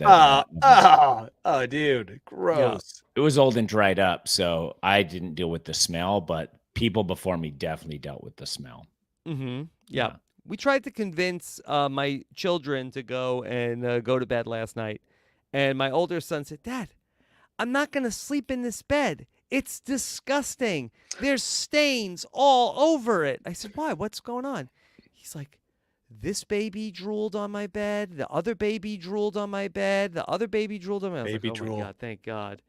Dude, gross. Yeah. It was old and dried up, so I didn't deal with the smell, but people before me definitely dealt with the smell. Yeah. We tried to convince my children to go and go to bed last night. And my older son said, Dad, I'm not going to sleep in this bed. It's disgusting. There's stains all over it. I said, why? What's going on? He's like, this baby drooled on my bed. The other baby drooled on my bed. The other baby drooled on my bed. Baby drool. Oh, my God, thank God.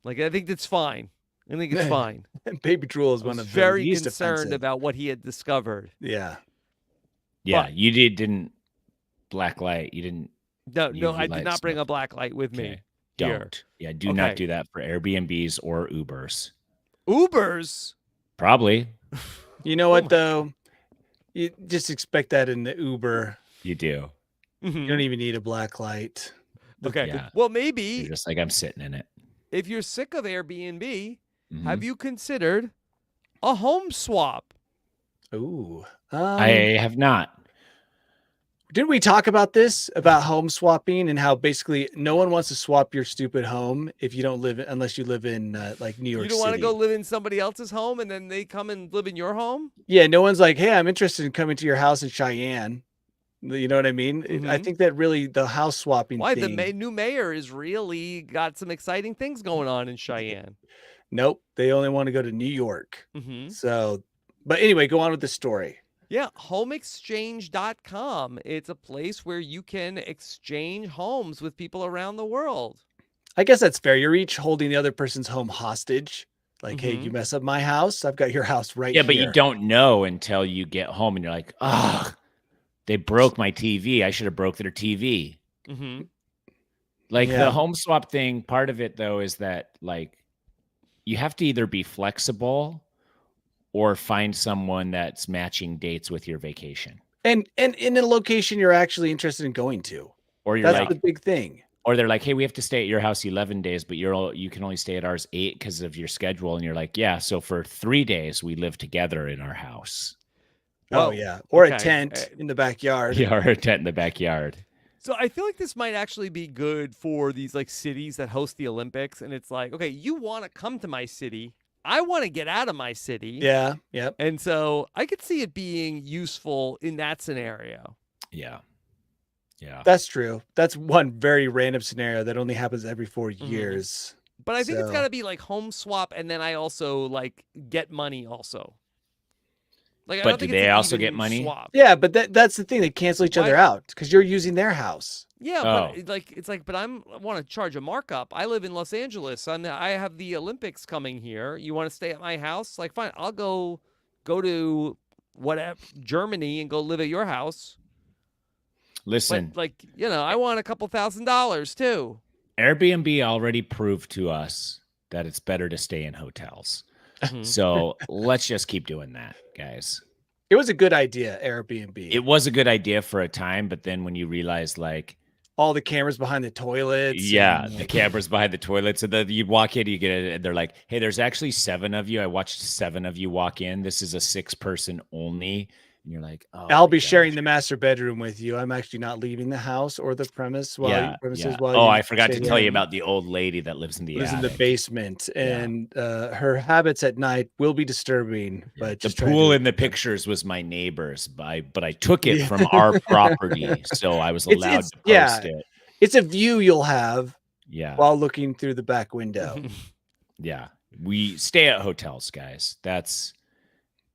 Like, I think that's fine. I think it's fine. Baby drool is one of the very least concerned offensive. about what he had discovered. Yeah. Yeah, but, you didn't black light. You didn't. No, I did not bring a black light with me. Don't. Here. Yeah, do not do that for Airbnbs or Ubers. Ubers? Probably. You know what, though? You just expect that in the Uber. You do. You don't even need a black light. Okay. Yeah. Well, maybe. You're just like, I'm sitting in it. If you're sick of Airbnb, have you considered a home swap? Ooh. I have not. Didn't we talk about this, about home swapping, and how basically no one wants to swap your stupid home if you don't live, unless you live in like New York City. You don't want to go live in somebody else's home and then they come and live in your home? Yeah, no one's like, hey, I'm interested in coming to your house in Cheyenne. You know what I mean? I think that really the house swapping thing. The new mayor is really got some exciting things going on in Cheyenne. Nope, they only want to go to New York. So, but anyway, go on with the story. Yeah, homeexchange.com. It's a place where you can exchange homes with people around the world. I guess that's fair. You're each holding the other person's home hostage. Like, hey, you mess up my house, I've got your house right Yeah, here. but you don't know until you get home and you're like, oh, they broke my TV. I should have broke their TV. Mm-hmm. Like Yeah. the home swap thing, part of it though is that like you have to either be flexible or find someone that's matching dates with your vacation. And in a location you're actually interested in going to. Or you're That's like, the big thing. or they're like, hey, we have to stay at your house 11 days, but you can only stay at ours 8 because of your schedule. And you're like, yeah, so for 3 days we live together in our house. Oh, Whoa, yeah. Or a okay. tent in the backyard. Yeah, or a tent in the backyard. So I feel like this might actually be good for these like cities that host the Olympics. And it's like, okay, you want to come to my city. I want to get out of my city. Yeah. Yep. And so I could see it being useful in that scenario. Yeah. Yeah. That's true. That's one very random scenario that only happens every 4 years. But I think it's So- got to be like home swap, and then I also like get money also. Like, I But don't do think they it's an also even get money? Swap. Yeah, but that's the thing. They cancel each other Why- out because you're using their house. Yeah, Oh. but but I want to charge a markup. I live in Los Angeles. I have the Olympics coming here. You want to stay at my house? Like, fine, I'll go to whatever Germany and go live at your house. Listen, But like, I want a couple $1,000s too. Airbnb already proved to us that it's better to stay in hotels. Mhm. So let's just keep doing that, guys. It was a good idea, Airbnb. It was a good idea for a time, but then when you realize, like, All the cameras behind the toilets. yeah, and, the like, cameras behind the toilets, and then you walk in, you get it, and they're like, "Hey, there's actually 7 of you. I watched 7 of you walk in. This is a 6-person only." And you're like, "Oh, I'll my be sharing gosh." the master bedroom with you. I'm actually not leaving the house or the premise while premises while Oh, you I forgot to stay tell you here. about the old lady that lives in the Lives in attic. the basement, Yeah. and her habits at night will be disturbing. But The just try pool to- in the pictures was my neighbor's, but I took it from our property, so I was allowed to post it. It's a view you'll have Yeah, while looking through the back window. yeah. We stay at hotels, guys. That's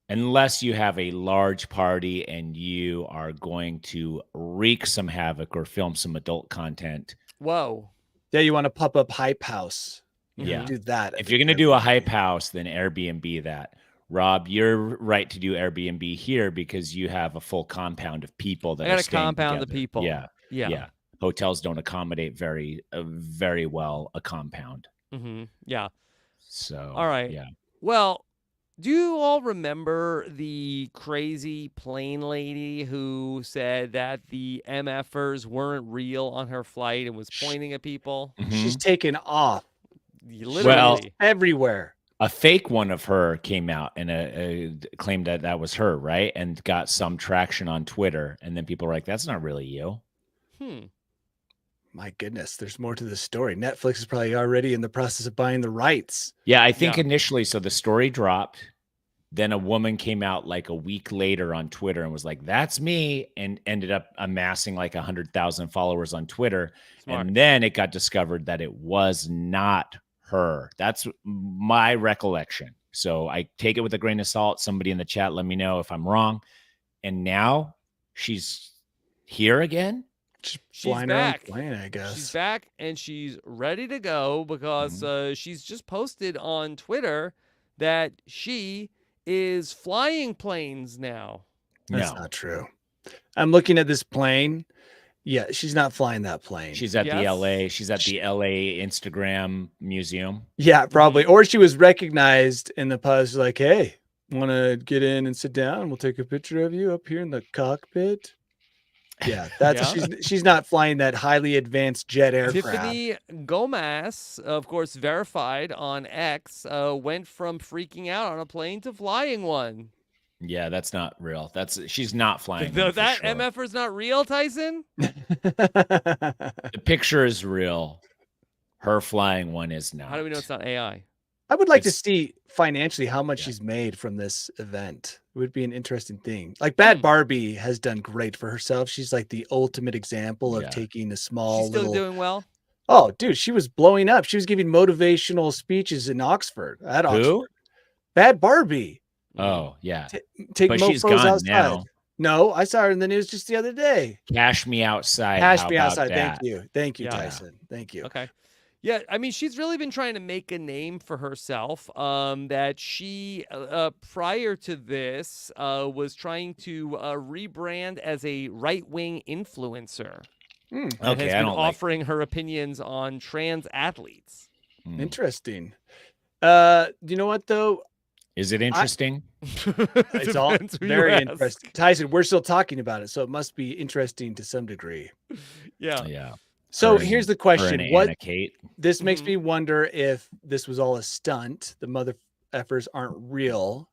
unless you have a large party and you are going to wreak some havoc or film some adult content. Whoa. Yeah, you want to pop up hype house. Yeah. Do that. If you're going to do a hype house, then Airbnb that. Rob, you're right to do Airbnb here because you have a full compound of people that I got are a staying compound of together. people. Yeah, Yeah. yeah. Hotels don't accommodate very well a compound. Yeah. So, All right. yeah. Well, do you all remember the crazy plane lady who said that the MFers weren't real on her flight and was pointing at people? She's taken off Literally. everywhere. A fake one of her came out and claimed that was her, right? And got some traction on Twitter. And then people were like, that's not really you. My goodness, there's more to the story. Netflix is probably already in the process of buying the rights. Yeah, I think Yeah. initially, so the story dropped. Then a woman came out like a week later on Twitter and was like, that's me, and ended up amassing like 100,000 followers on Twitter. Smart. And then it got discovered that it was not her. That's my recollection. So I take it with a grain of salt. Somebody in the chat, let me know if I'm wrong. And now she's here again. She's She's flying around back. the plane, I guess. She's back and she's ready to go because she's just posted on Twitter that she is flying planes now. That's No, not true. I'm looking at this plane. Yeah, she's not flying that plane. she's at the Yes. LA. She's at the LA Instagram museum. Yeah, probably. Or she was recognized in the pause, like, hey, want to get in and sit down? We'll take a picture of you up here in the cockpit. Yeah, that's Yeah. she's not flying that highly advanced jet aircraft. Tiffany Gomez, of course, verified on X, went from freaking out on a plane to flying one. Yeah, that's not real. She's not flying. That one for sure. MFer's not real, Tyson? The picture is real. Her flying one is not. How do we know it's not AI? I would like to It's- see financially how much Yeah. she's made from this event. It would be an interesting thing. Like Bad Barbie has done great for herself. She's like the ultimate example of Yeah. taking a small She's still little. doing well? Oh, dude, she was blowing up. She was giving motivational speeches in Oxford at Who? Oxford. Bad Barbie. Oh, yeah. Take But mofos she's gone outside. now. No, I saw her in the news just the other day. Cash me outside. Cash How me about outside. that? Thank you. Thank you, Yeah. Tyson. Thank you. Okay. Yeah, I mean, she's really been trying to make a name for herself. That she, prior to this, was trying to rebrand as a right-wing influencer Hmm, and has Okay, I been don't like. offering her opinions on trans athletes. interesting. You know what though? Is it interesting? It's all Depends who you very ask. interesting. Tyson, we're still talking about it, so it must be interesting to some degree. Yeah. Yeah. So Her here's and- the her and question: Anna Kate. this makes Mhm. me wonder if this was all a stunt. The mother effers aren't real.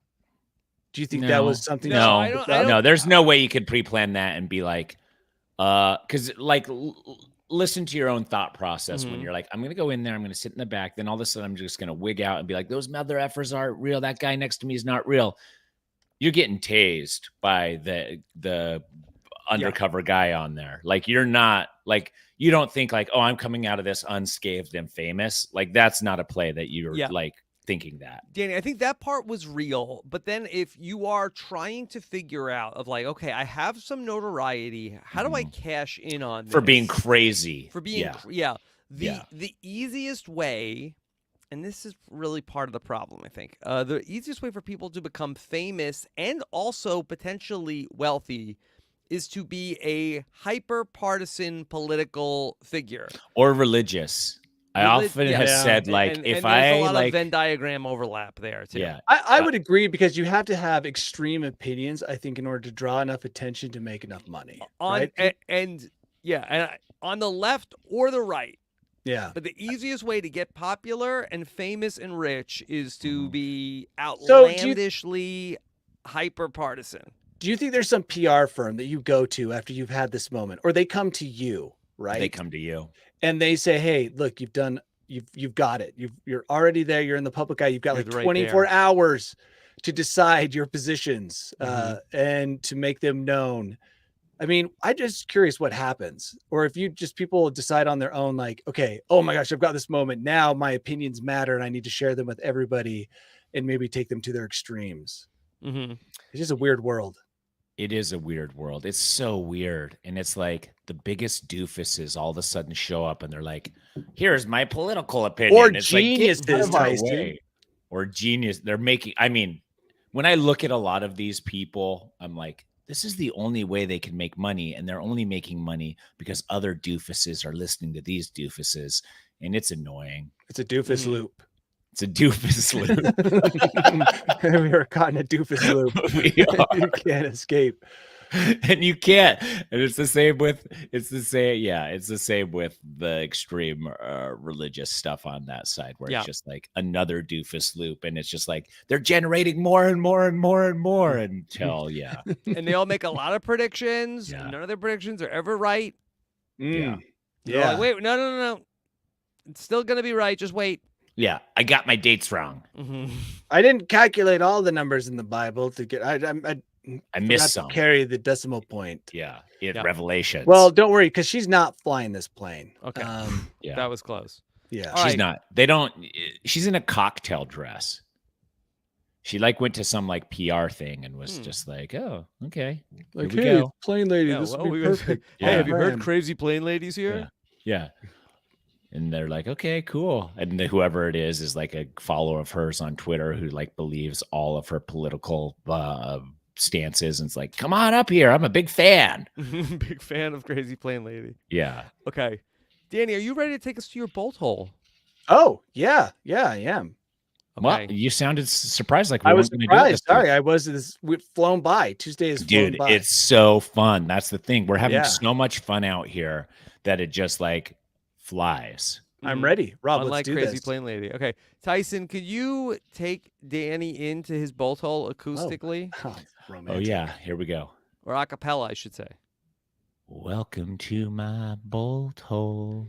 Do you think that was something? No, she I picked don't. I up? don't. No, there's no way you could pre-plan that and be like, because like listen to your own thought process when Mhm. you're like, I'm gonna go in there, I'm gonna sit in the back, then all of a sudden I'm just gonna wig out and be like, those mother effers aren't real. That guy next to me is not real. You're getting tased by the undercover guy on there. Like you're not like you don't think like, oh, I'm coming out of this unscathed and famous. Like that's not a play that you're Yeah. like thinking that. Danny, I think that part was real, but then if you are trying to figure out of like, okay, I have some notoriety, how do I cash in on this? For being crazy. For being, Yeah. the easiest way, and this is really part of the problem, I think, the easiest way for people to become famous and also potentially wealthy is to be a hyper partisan political figure. Or religious. I often have Yeah. said like and if there's I a lot like of Venn diagram overlap there too. yeah. I would agree because you have to have extreme opinions, I think, in order to draw enough attention to make enough money. On right? and on the left or the right. Yeah. But the easiest way to get popular and famous and rich is to be So do you- outlandishly hyper partisan. Do you think there's some PR firm that you go to after you've had this moment, or they come to you, right? They come to you. and they say, "Hey, look, you've got it. You're already there. You're in the public eye. You've got You're like right 24 there. hours to decide your positions Mhm. and to make them known." I mean, I'm just curious what happens, or if you just people decide on their own, like, okay, oh my gosh, I've got this moment now. My opinions matter, and I need to share them with everybody, and maybe take them to their extremes. Mm-hmm. It's just a weird world. It is a weird world. It's so weird. And it's like the biggest doofuses all of a sudden show up and they're like, here's my political opinion. Or It's like, get geniuses, out of our Tyson. way. Or genius. They're making, I mean, when I look at a lot of these people, I'm like, this is the only way they can make money. And they're only making money because other doofuses are listening to these doofuses. And it's annoying. It's a doofus loop. It's a doofus loop. We are caught in a doofus loop. We are. You can't escape. And you can't. And it's the same with it's the same with the extreme religious stuff on that side where Yeah. it's just like another doofus loop and it's just like they're generating more and more and more and more until And they all make a lot of predictions. Yeah. None of their predictions are ever right. Mm. They're Yeah. like, wait, no. It's still gonna be right. Just wait. yeah, I got my dates wrong. Mhm. I didn't calculate all the numbers in the Bible to get. I I forgot missed to some. carry the decimal point. Yeah, Yeah. Revelations. Well, don't worry, because she's not flying this plane. Okay. yeah, That was close. Yeah. All she's right. not. They don't. She's in a cocktail dress. She like went to some like PR thing and was just like, oh, okay, Like, here we hey, go. plane lady, Yeah, this well, would we be perfect. Hey, Yeah. have you heard Plan. crazy plane ladies here? Yeah. And they're like, okay, cool. And whoever it is like a follower of hers on Twitter who like believes all of her political stances. And it's like, come on up here. I'm a big fan. Big fan of crazy plane lady. Yeah. Okay. Danny, are you ready to take us to your bolt hole? Oh, yeah. Yeah, I am. Well, Okay. you sounded surprised like we I was weren't going to do this. surprised. Sorry, I was. We've flown by. Tuesday is flown Dude, by. it's so fun. That's the thing. We're having Yeah. so much fun out here that it just like flies. I'm Mhm. ready. Rob, Unlike let's do crazy this. plane lady. Okay. Tyson, could you take Danny into his bolt hole acoustically Oh, Oh, romantic. yeah. Here we go. or a cappella, I should say? Welcome to my bolt hole.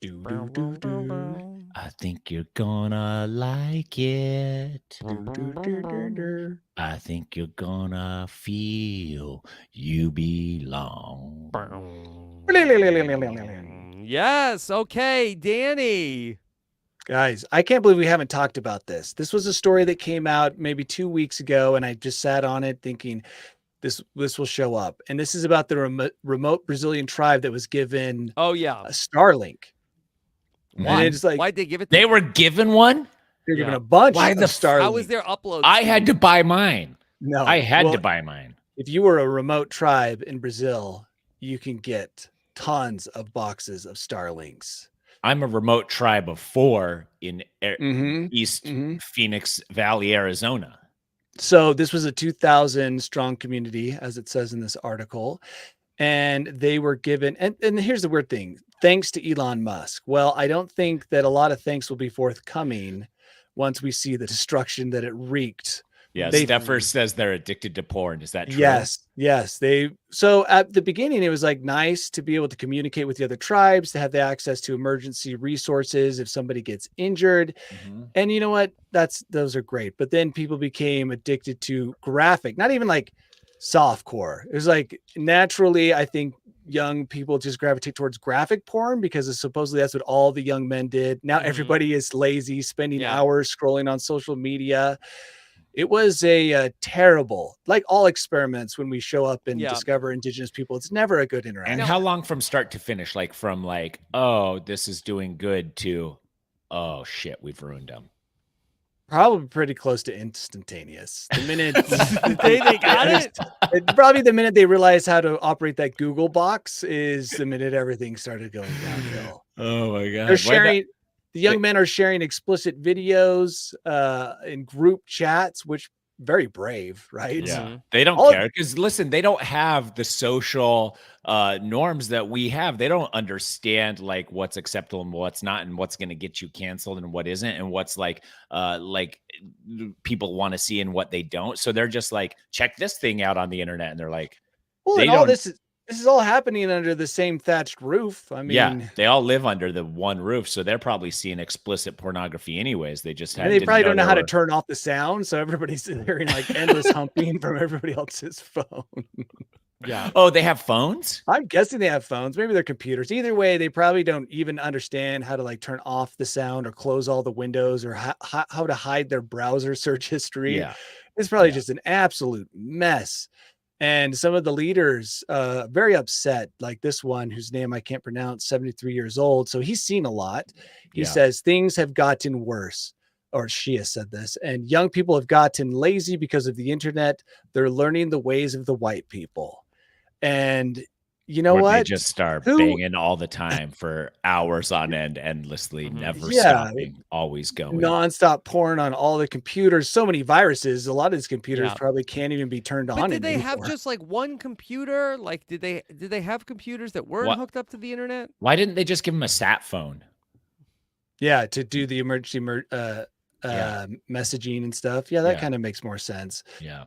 Do, do, do, do. I think you're gonna like it. Do, do, do, do, do. I think you're gonna feel you belong. Yes. Okay, Danny. Guys, I can't believe we haven't talked about this. This was a story that came out maybe 2 weeks ago, and I just sat on it thinking this will show up. And this is about the remote Brazilian tribe that was given Oh yeah. a Starlink. Why? it's like Why'd they give it? They were given one. they're giving Yeah. a bunch Why of the Starlink. How was their upload? I had to buy mine. No, I had well, to buy mine. if you were a remote tribe in Brazil, you can get tons of boxes of Starlinks. I'm a remote tribe of 4 in Mhm, East mhm. Phoenix Valley, Arizona. So this was a 2,000 strong community, as it says in this article. And they were given, and here's the weird thing, thanks to Elon Musk. Well, I don't think that a lot of thanks will be forthcoming once we see the destruction that it wreaked. Yeah, They Steffer says they're addicted to porn. Is that true? Yes. So at the beginning, it was like nice to be able to communicate with the other tribes, to have the access to emergency resources if somebody gets injured. Mhm. And you know what? Those are great. But then people became addicted to graphic, not even like softcore. It was like naturally, I think young people just gravitate towards graphic porn because supposedly that's what all the young men did. Now Mhm. everybody is lazy, spending Yeah. hours scrolling on social media. It was a terrible, like all experiments when we show up and Yeah. discover indigenous people, it's never a good And interaction. how long from start to finish? Like from like, oh, this is doing good to, oh shit, we've ruined them. Probably pretty close to instantaneous. The minute They got it. probably the minute they realized how to operate that Google box is the minute everything started going downhill. Oh my god. They're sharing, the young men are sharing explicit videos in group chats, which very brave, right? Yeah, Mhm. they don't All of- care because listen, they don't have the social norms that we have. They don't understand like what's acceptable and what's not, and what's going to get you canceled and what isn't, and what's like people want to see and what they don't. So they're just like, check this thing out on the internet, and they're like, Well, they and all don't- this is all happening under the same thatched roof. I mean, yeah, they all live under the one roof, so they're probably seeing explicit pornography anyways. They just and they probably don't know how to turn. turn off the sound, so everybody's hearing like endless humping from everybody else's phone. Yeah. Oh, they have phones? I'm guessing they have phones, maybe they're computers. Either way, they probably don't even understand how to like turn off the sound or close all the windows or how to hide their browser search history. Yeah. It's probably Yeah. just an absolute mess. And some of the leaders very upset, like this one whose name I can't pronounce, 73 years old. So he's seen a lot. He Yeah. says things have gotten worse, or she has said this, and young people have gotten lazy because of the internet. They're learning the ways of the white people. And you know Where what? they just start Who- banging all the time for hours on end, endlessly, Mhm. never Yeah. stopping, always going. Nonstop porn on all the computers, so many viruses. A lot of these computers Yeah. probably can't even be turned But on did they have anymore. just like one computer? Like, did they have computers that weren't What? hooked up to the internet? Why didn't they just give him a sat phone? Yeah, to do the emergency Yeah. messaging and stuff. Yeah, that Yeah. kind of makes more sense. Yeah.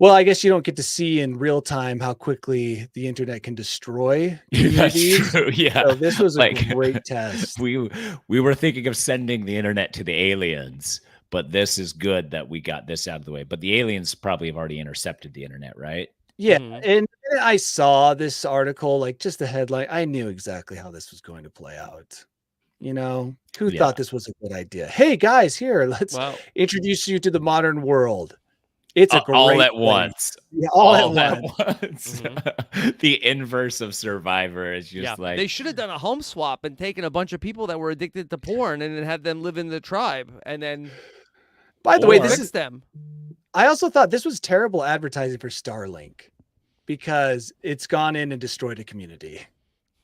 Well, I guess you don't get to see in real time how quickly the internet can destroy That's communities. true. Yeah. So this was a Like, great test. We were thinking of sending the internet to the aliens, but this is good that we got this out of the way. But the aliens probably have already intercepted the internet, right? Yeah, Mhm. and I saw this article, like just the headline. I knew exactly how this was going to play out. You know, who Yeah. thought this was a good idea? Hey guys, here, let's Well, introduce you to the modern world. It's a great all at place. once. Yeah, all at once. once. The inverse of Survivor is just yeah. like They should have done a home swap and taken a bunch of people that were addicted to porn and then had them live in the tribe and then By the way, Or- this fix is them. I also thought this was terrible advertising for Starlink because it's gone in and destroyed a community.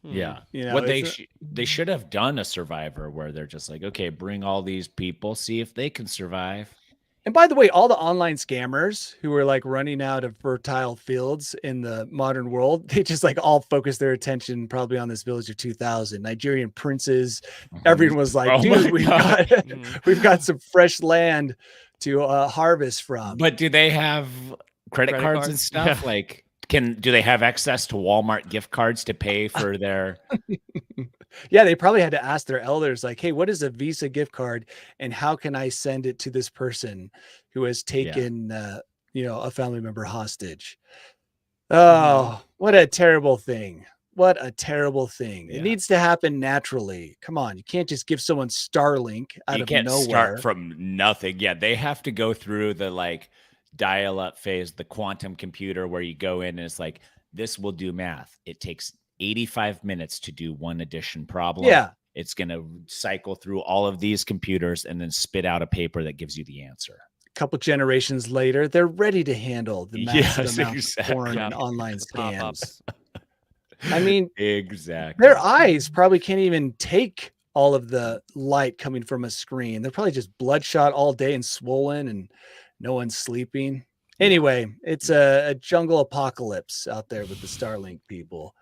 yeah. You know, What it's they should have done a Survivor where they're just like, okay, bring all these people, see if they can survive. And by the way, all the online scammers who are like running out of fertile fields in the modern world, they just like all focus their attention probably on this village of 2000 Nigerian princes. Everyone was like, Oh my dude, God. Mhm. we've got some fresh land to harvest from. But do they have credit Credit cards and cards? stuff? Yeah. Like, do they have access to Walmart gift cards to pay for their? Yeah, they probably had to ask their elders, like, hey, what is a Visa gift card and how can I send it to this person who has taken, a family member hostage? Oh, what a terrible thing. What a terrible thing. Yeah. It needs to happen naturally. Come on. You can't just give someone Starlink out You of can't nowhere. start from nothing. Yeah, they have to go through the like dial-up phase, the quantum computer, where you go in and it's like, this will do math. It takes 85 minutes to do one addition problem. Yeah. It's going to cycle through all of these computers and then spit out a paper that gives you the answer. A couple generations later, they're ready to handle the massive Yes, amount exactly. of porn Yeah. and online The scams. pop-ups. I mean, Exactly. their eyes probably can't even take all of the light coming from a screen. They're probably just bloodshot all day and swollen, and no one's sleeping. Anyway, it's a jungle apocalypse out there with the Starlink people.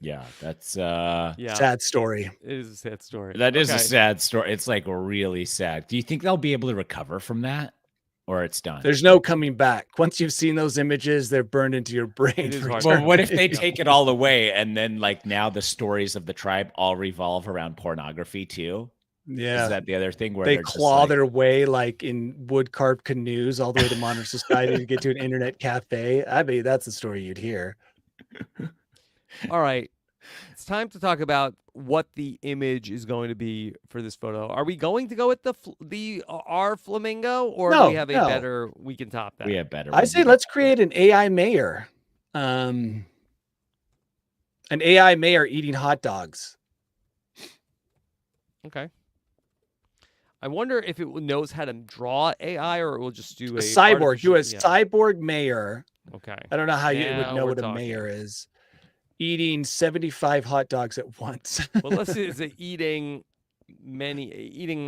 Yeah, that's Yeah. Sad story. It is a sad story. that is a Okay. sad story. It's like really sad. Do you think they'll be able to recover from that, or it's done? There's no coming back. Once you've seen those images, they're burned into your brain. It is for hard. Well, what if eternity. they take it all away and then like now the stories of the tribe all revolve around pornography too? Yeah. Is that the other thing where They they're just claw like, their way like in wood carved canoes all the way to modern society to get to an internet cafe? I bet that's the story you'd hear. All right. It's time to talk about what the image is going to be for this photo. Are we going to go with our flamingo, or do No, we have a no. better? We can top that. we have better. I ones. say let's create an AI mayor. An AI mayor eating hot dogs. Okay. I wonder if it knows how to draw AI, or it will just do A cyborg. Do a artificial- cyborg mayor. Okay. I don't know how you would Now know we're what a talking. mayor is. Eating 75 hot dogs at once. Well, let's see. Is it eating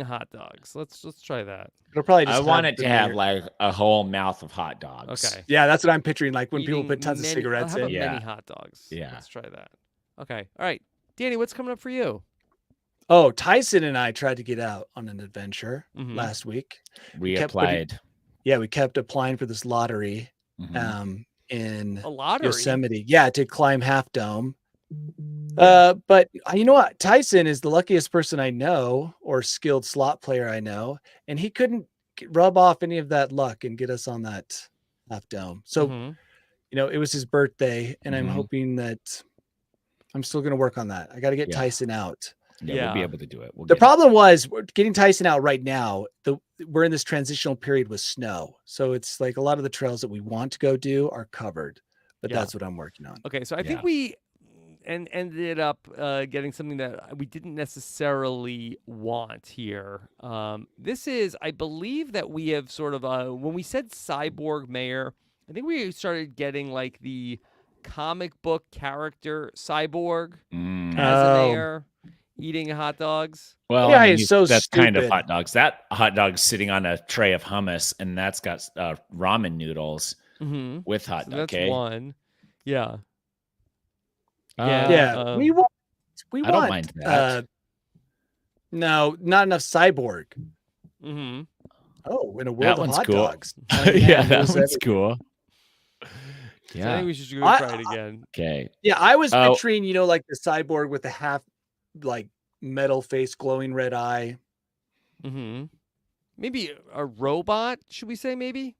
hot dogs? Let's try that. It'll probably just I want have it the to have mayor- like a whole mouth of hot dogs. Okay. Yeah, that's what I'm picturing. Like when people Eating put tons of many- cigarettes how about in. Yeah. many hot dogs? Yeah. Let's try that. Okay. All right. Danny, what's coming up for you? Oh, Tyson and I tried to get out on an adventure Mhm. last week. We kept putting- applied. Yeah, we kept applying for this lottery Mhm. in A lottery. Yosemite. Yeah, to climb Half Dome. But you know what? Tyson is the luckiest person I know, or skilled slot player I know, and he couldn't rub off any of that luck and get us on that Half Dome. So, Mhm. it was his birthday, and I'm Mhm. hoping that I'm still going to work on that. I got to get Yeah. Tyson out. Yeah, we'll be Yeah. able to do it. We'll The get it. problem was getting Tyson out right now. We're in this transitional period with snow, so it's like a lot of the trails that we want to go do are covered. But Yeah. that's what I'm working on. Okay, so I think Yeah. we ended up getting something that we didn't necessarily want here. This is, I believe, that we have sort of when we said cyborg mayor, I think we started getting like the comic book character cyborg Mm. as a Oh. mayor eating hot dogs. Well, Yeah, I mean, it's so that's kind of stupid. hot dogs. That hot dog's sitting on a tray of hummus, and that's got ramen noodles Mm-hmm. with hot So dog. that's Okay, one. Yeah. Yeah, um, we want. I don't mind that. No, not enough cyborg. Mm-hmm. Oh, in a That world of one's hot cool. dogs. yeah, that knows one's cool. So I Yeah. think we should go I- try it again. Okay. Yeah, I was Oh. picturing, like the cyborg with the half, like metal face, glowing red eye. Mm-hmm. Maybe a robot, should we say maybe?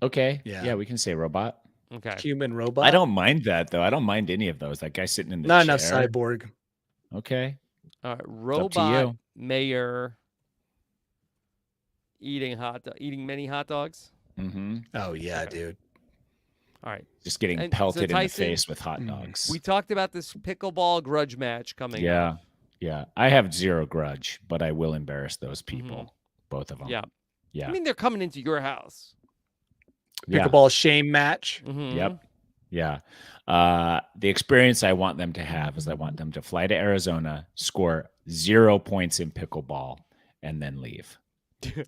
Okay. Yeah. Yeah, we can say robot. Okay. Human robot. I don't mind that though. I don't mind any of those. That guy sitting in the Not chair. enough cyborg. Okay. All right. to Robot you. mayor eating many hot dogs. Mm-hmm. Oh yeah, Okay. dude. All right. Just getting And so pelted in the Tyson- face with hot dogs. We talked about this pickleball grudge match coming yeah. up. Yeah. I have zero grudge, but I will embarrass those people. Both of them. Mm-hmm. Yeah. Yeah. I mean, they're coming into your house. yeah. Pickleball shame match. Mhm. Yep. Yeah. The experience I want them to have is I want them to fly to Arizona, score 0 points in pickleball, and then leave.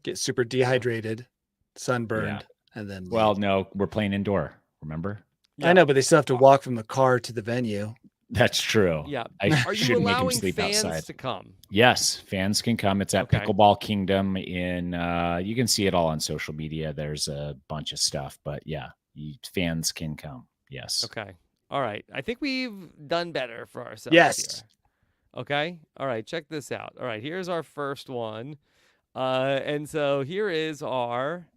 Get super dehydrated, sunburned, and then. Well, no, we're playing indoor. Remember? Yeah. I know, but they still have to walk from the car to the venue. That's true. Yeah. I Are you shouldn't make them allowing sleep fans outside. to come? Yes, fans can come. It's at Okay. Pickleball Kingdom in you can see it all on social media. There's a bunch of stuff, but yeah, fans can come. Yes. Okay. All right. I think we've done better for ourselves. Yes. Here. Okay. All right. Check this out. All right. Here's our first one. And so here is our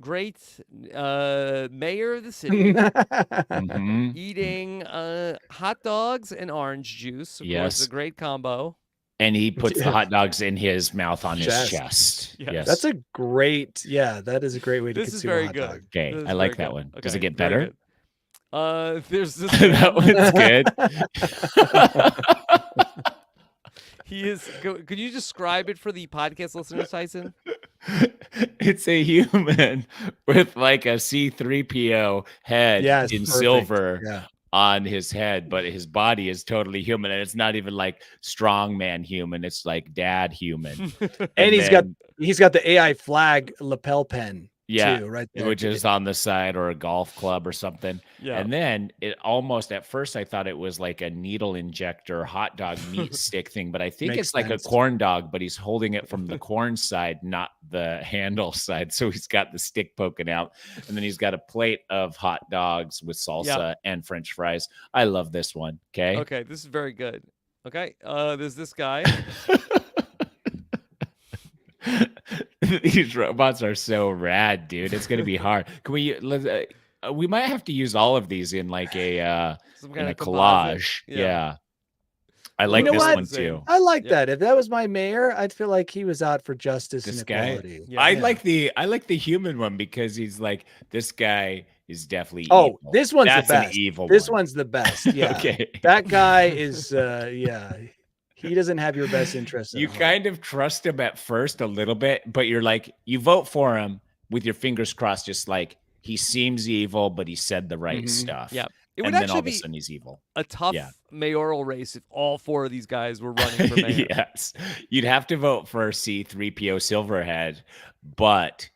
great mayor of the city Mhm. eating hot dogs and orange juice. Of course, Yes. a great combo. And he puts the Yeah. hot dogs in his mouth on his Chest. chest. Yes. Yes. That's a great. Yeah, that is a great way to This is consume a very hot good. dog. Okay, This is I like very that good. one. Does it Okay, get very better? good. There's this That one's good. He is. Could you describe it for the podcast listeners, Tyson? It's a human with like a C3PO head Yes, in perfect. silver Yeah. on his head, but his body is totally human, and it's not even like strongman human. It's like dad human. And he's then- got the AI flag lapel pen yeah, too, right there. which is on the side, or a golf club or something. Yeah. And then it almost, at first I thought it was like a needle injector hot dog meat stick thing, but I think Makes it's like sense. a corn dog, but he's holding it from the corn side, not the handle side. So he's got the stick poking out, and then he's got a plate of hot dogs with salsa and French fries. I love this one. Okay. Okay, this is very good. Okay, there's this guy. These robots are so rad, dude. It's gonna be hard. Can we? We might have to use all of these in like a Some in kind a of composite. collage. Yeah. Yeah. I like know this what? one too. I like Yeah. that. If that was my mayor, I'd feel like he was out for justice This and guy? equality. Yeah. I Yeah. like the human one because he's like, this guy is definitely Oh, evil. this one's That's the best. an evil This one. one's the best. Yeah. Okay. That guy is yeah. He doesn't have your best interest at You heart. kind of trust him at first a little bit, but you're like, you vote for him with your fingers crossed, just like he seems evil, but he said the right Mhm. stuff. Yeah. It And would then all actually of a be sudden he's evil. a tough Yeah. mayoral race if all four of these guys were running for mayor. Yes. You'd have to vote for C3PO Silverhead, but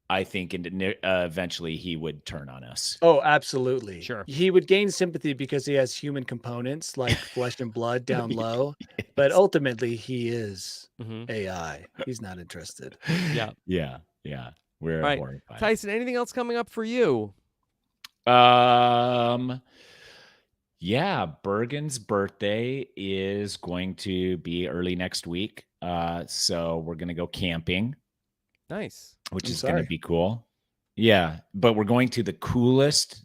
I think eventually he would turn on us. Oh, absolutely. Sure. He would gain sympathy because he has human components like flesh and blood down low, but ultimately he is Mhm. AI. He's not interested. Yeah. Yeah. Yeah. We're All right. horrified. Tyson, anything else coming up for you? Yeah, Bergen's birthday is going to be early next week. So we're gonna go camping, Nice. which I'm is gonna sorry. be cool. Yeah, but we're going to the coolest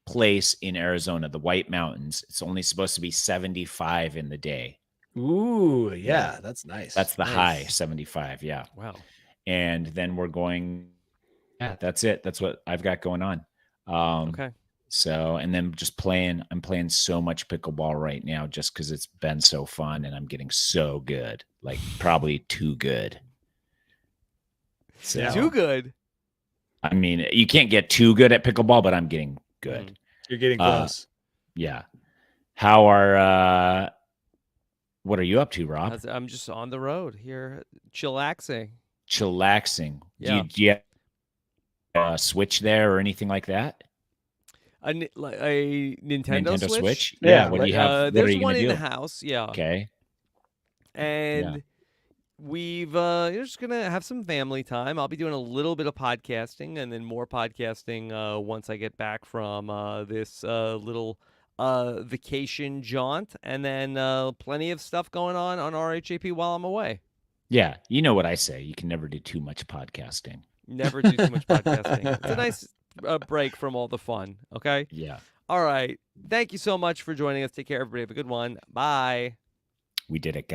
place in Arizona, the White Mountains. It's only supposed to be 75 in the day. Ooh, yeah, Yeah. that's nice. That's the Nice. high, 75. Yeah. Wow. And then we're going, yeah, that's it. That's what I've got going on. Okay. So, and then just I'm playing so much pickleball right now just because it's been so fun and I'm getting so good, like probably too good. So, Yeah. Too good. I mean, you can't get too good at pickleball, but I'm getting good. Mm. You're getting Uh, close. Yeah. How are, what are you up to, Rob? I'm just on the road here, chillaxing. Chillaxing. Yeah. Do you have a Switch there or anything like that? A Nintendo Switch? Yeah, What do you have? What are There's you one gonna in do? the house. Yeah. Okay. And we're just gonna have some family time. I'll be doing a little bit of podcasting and then more podcasting once I get back from this little vacation jaunt, and then plenty of stuff going on RHAP while I'm away. Yeah. You know what I say. You can never do too much podcasting. Never do too much podcasting. It's a nice break from all the fun. Okay. Yeah. All right. Thank you so much for joining us. Take care, everybody. Have a good one. Bye. We did it, guys.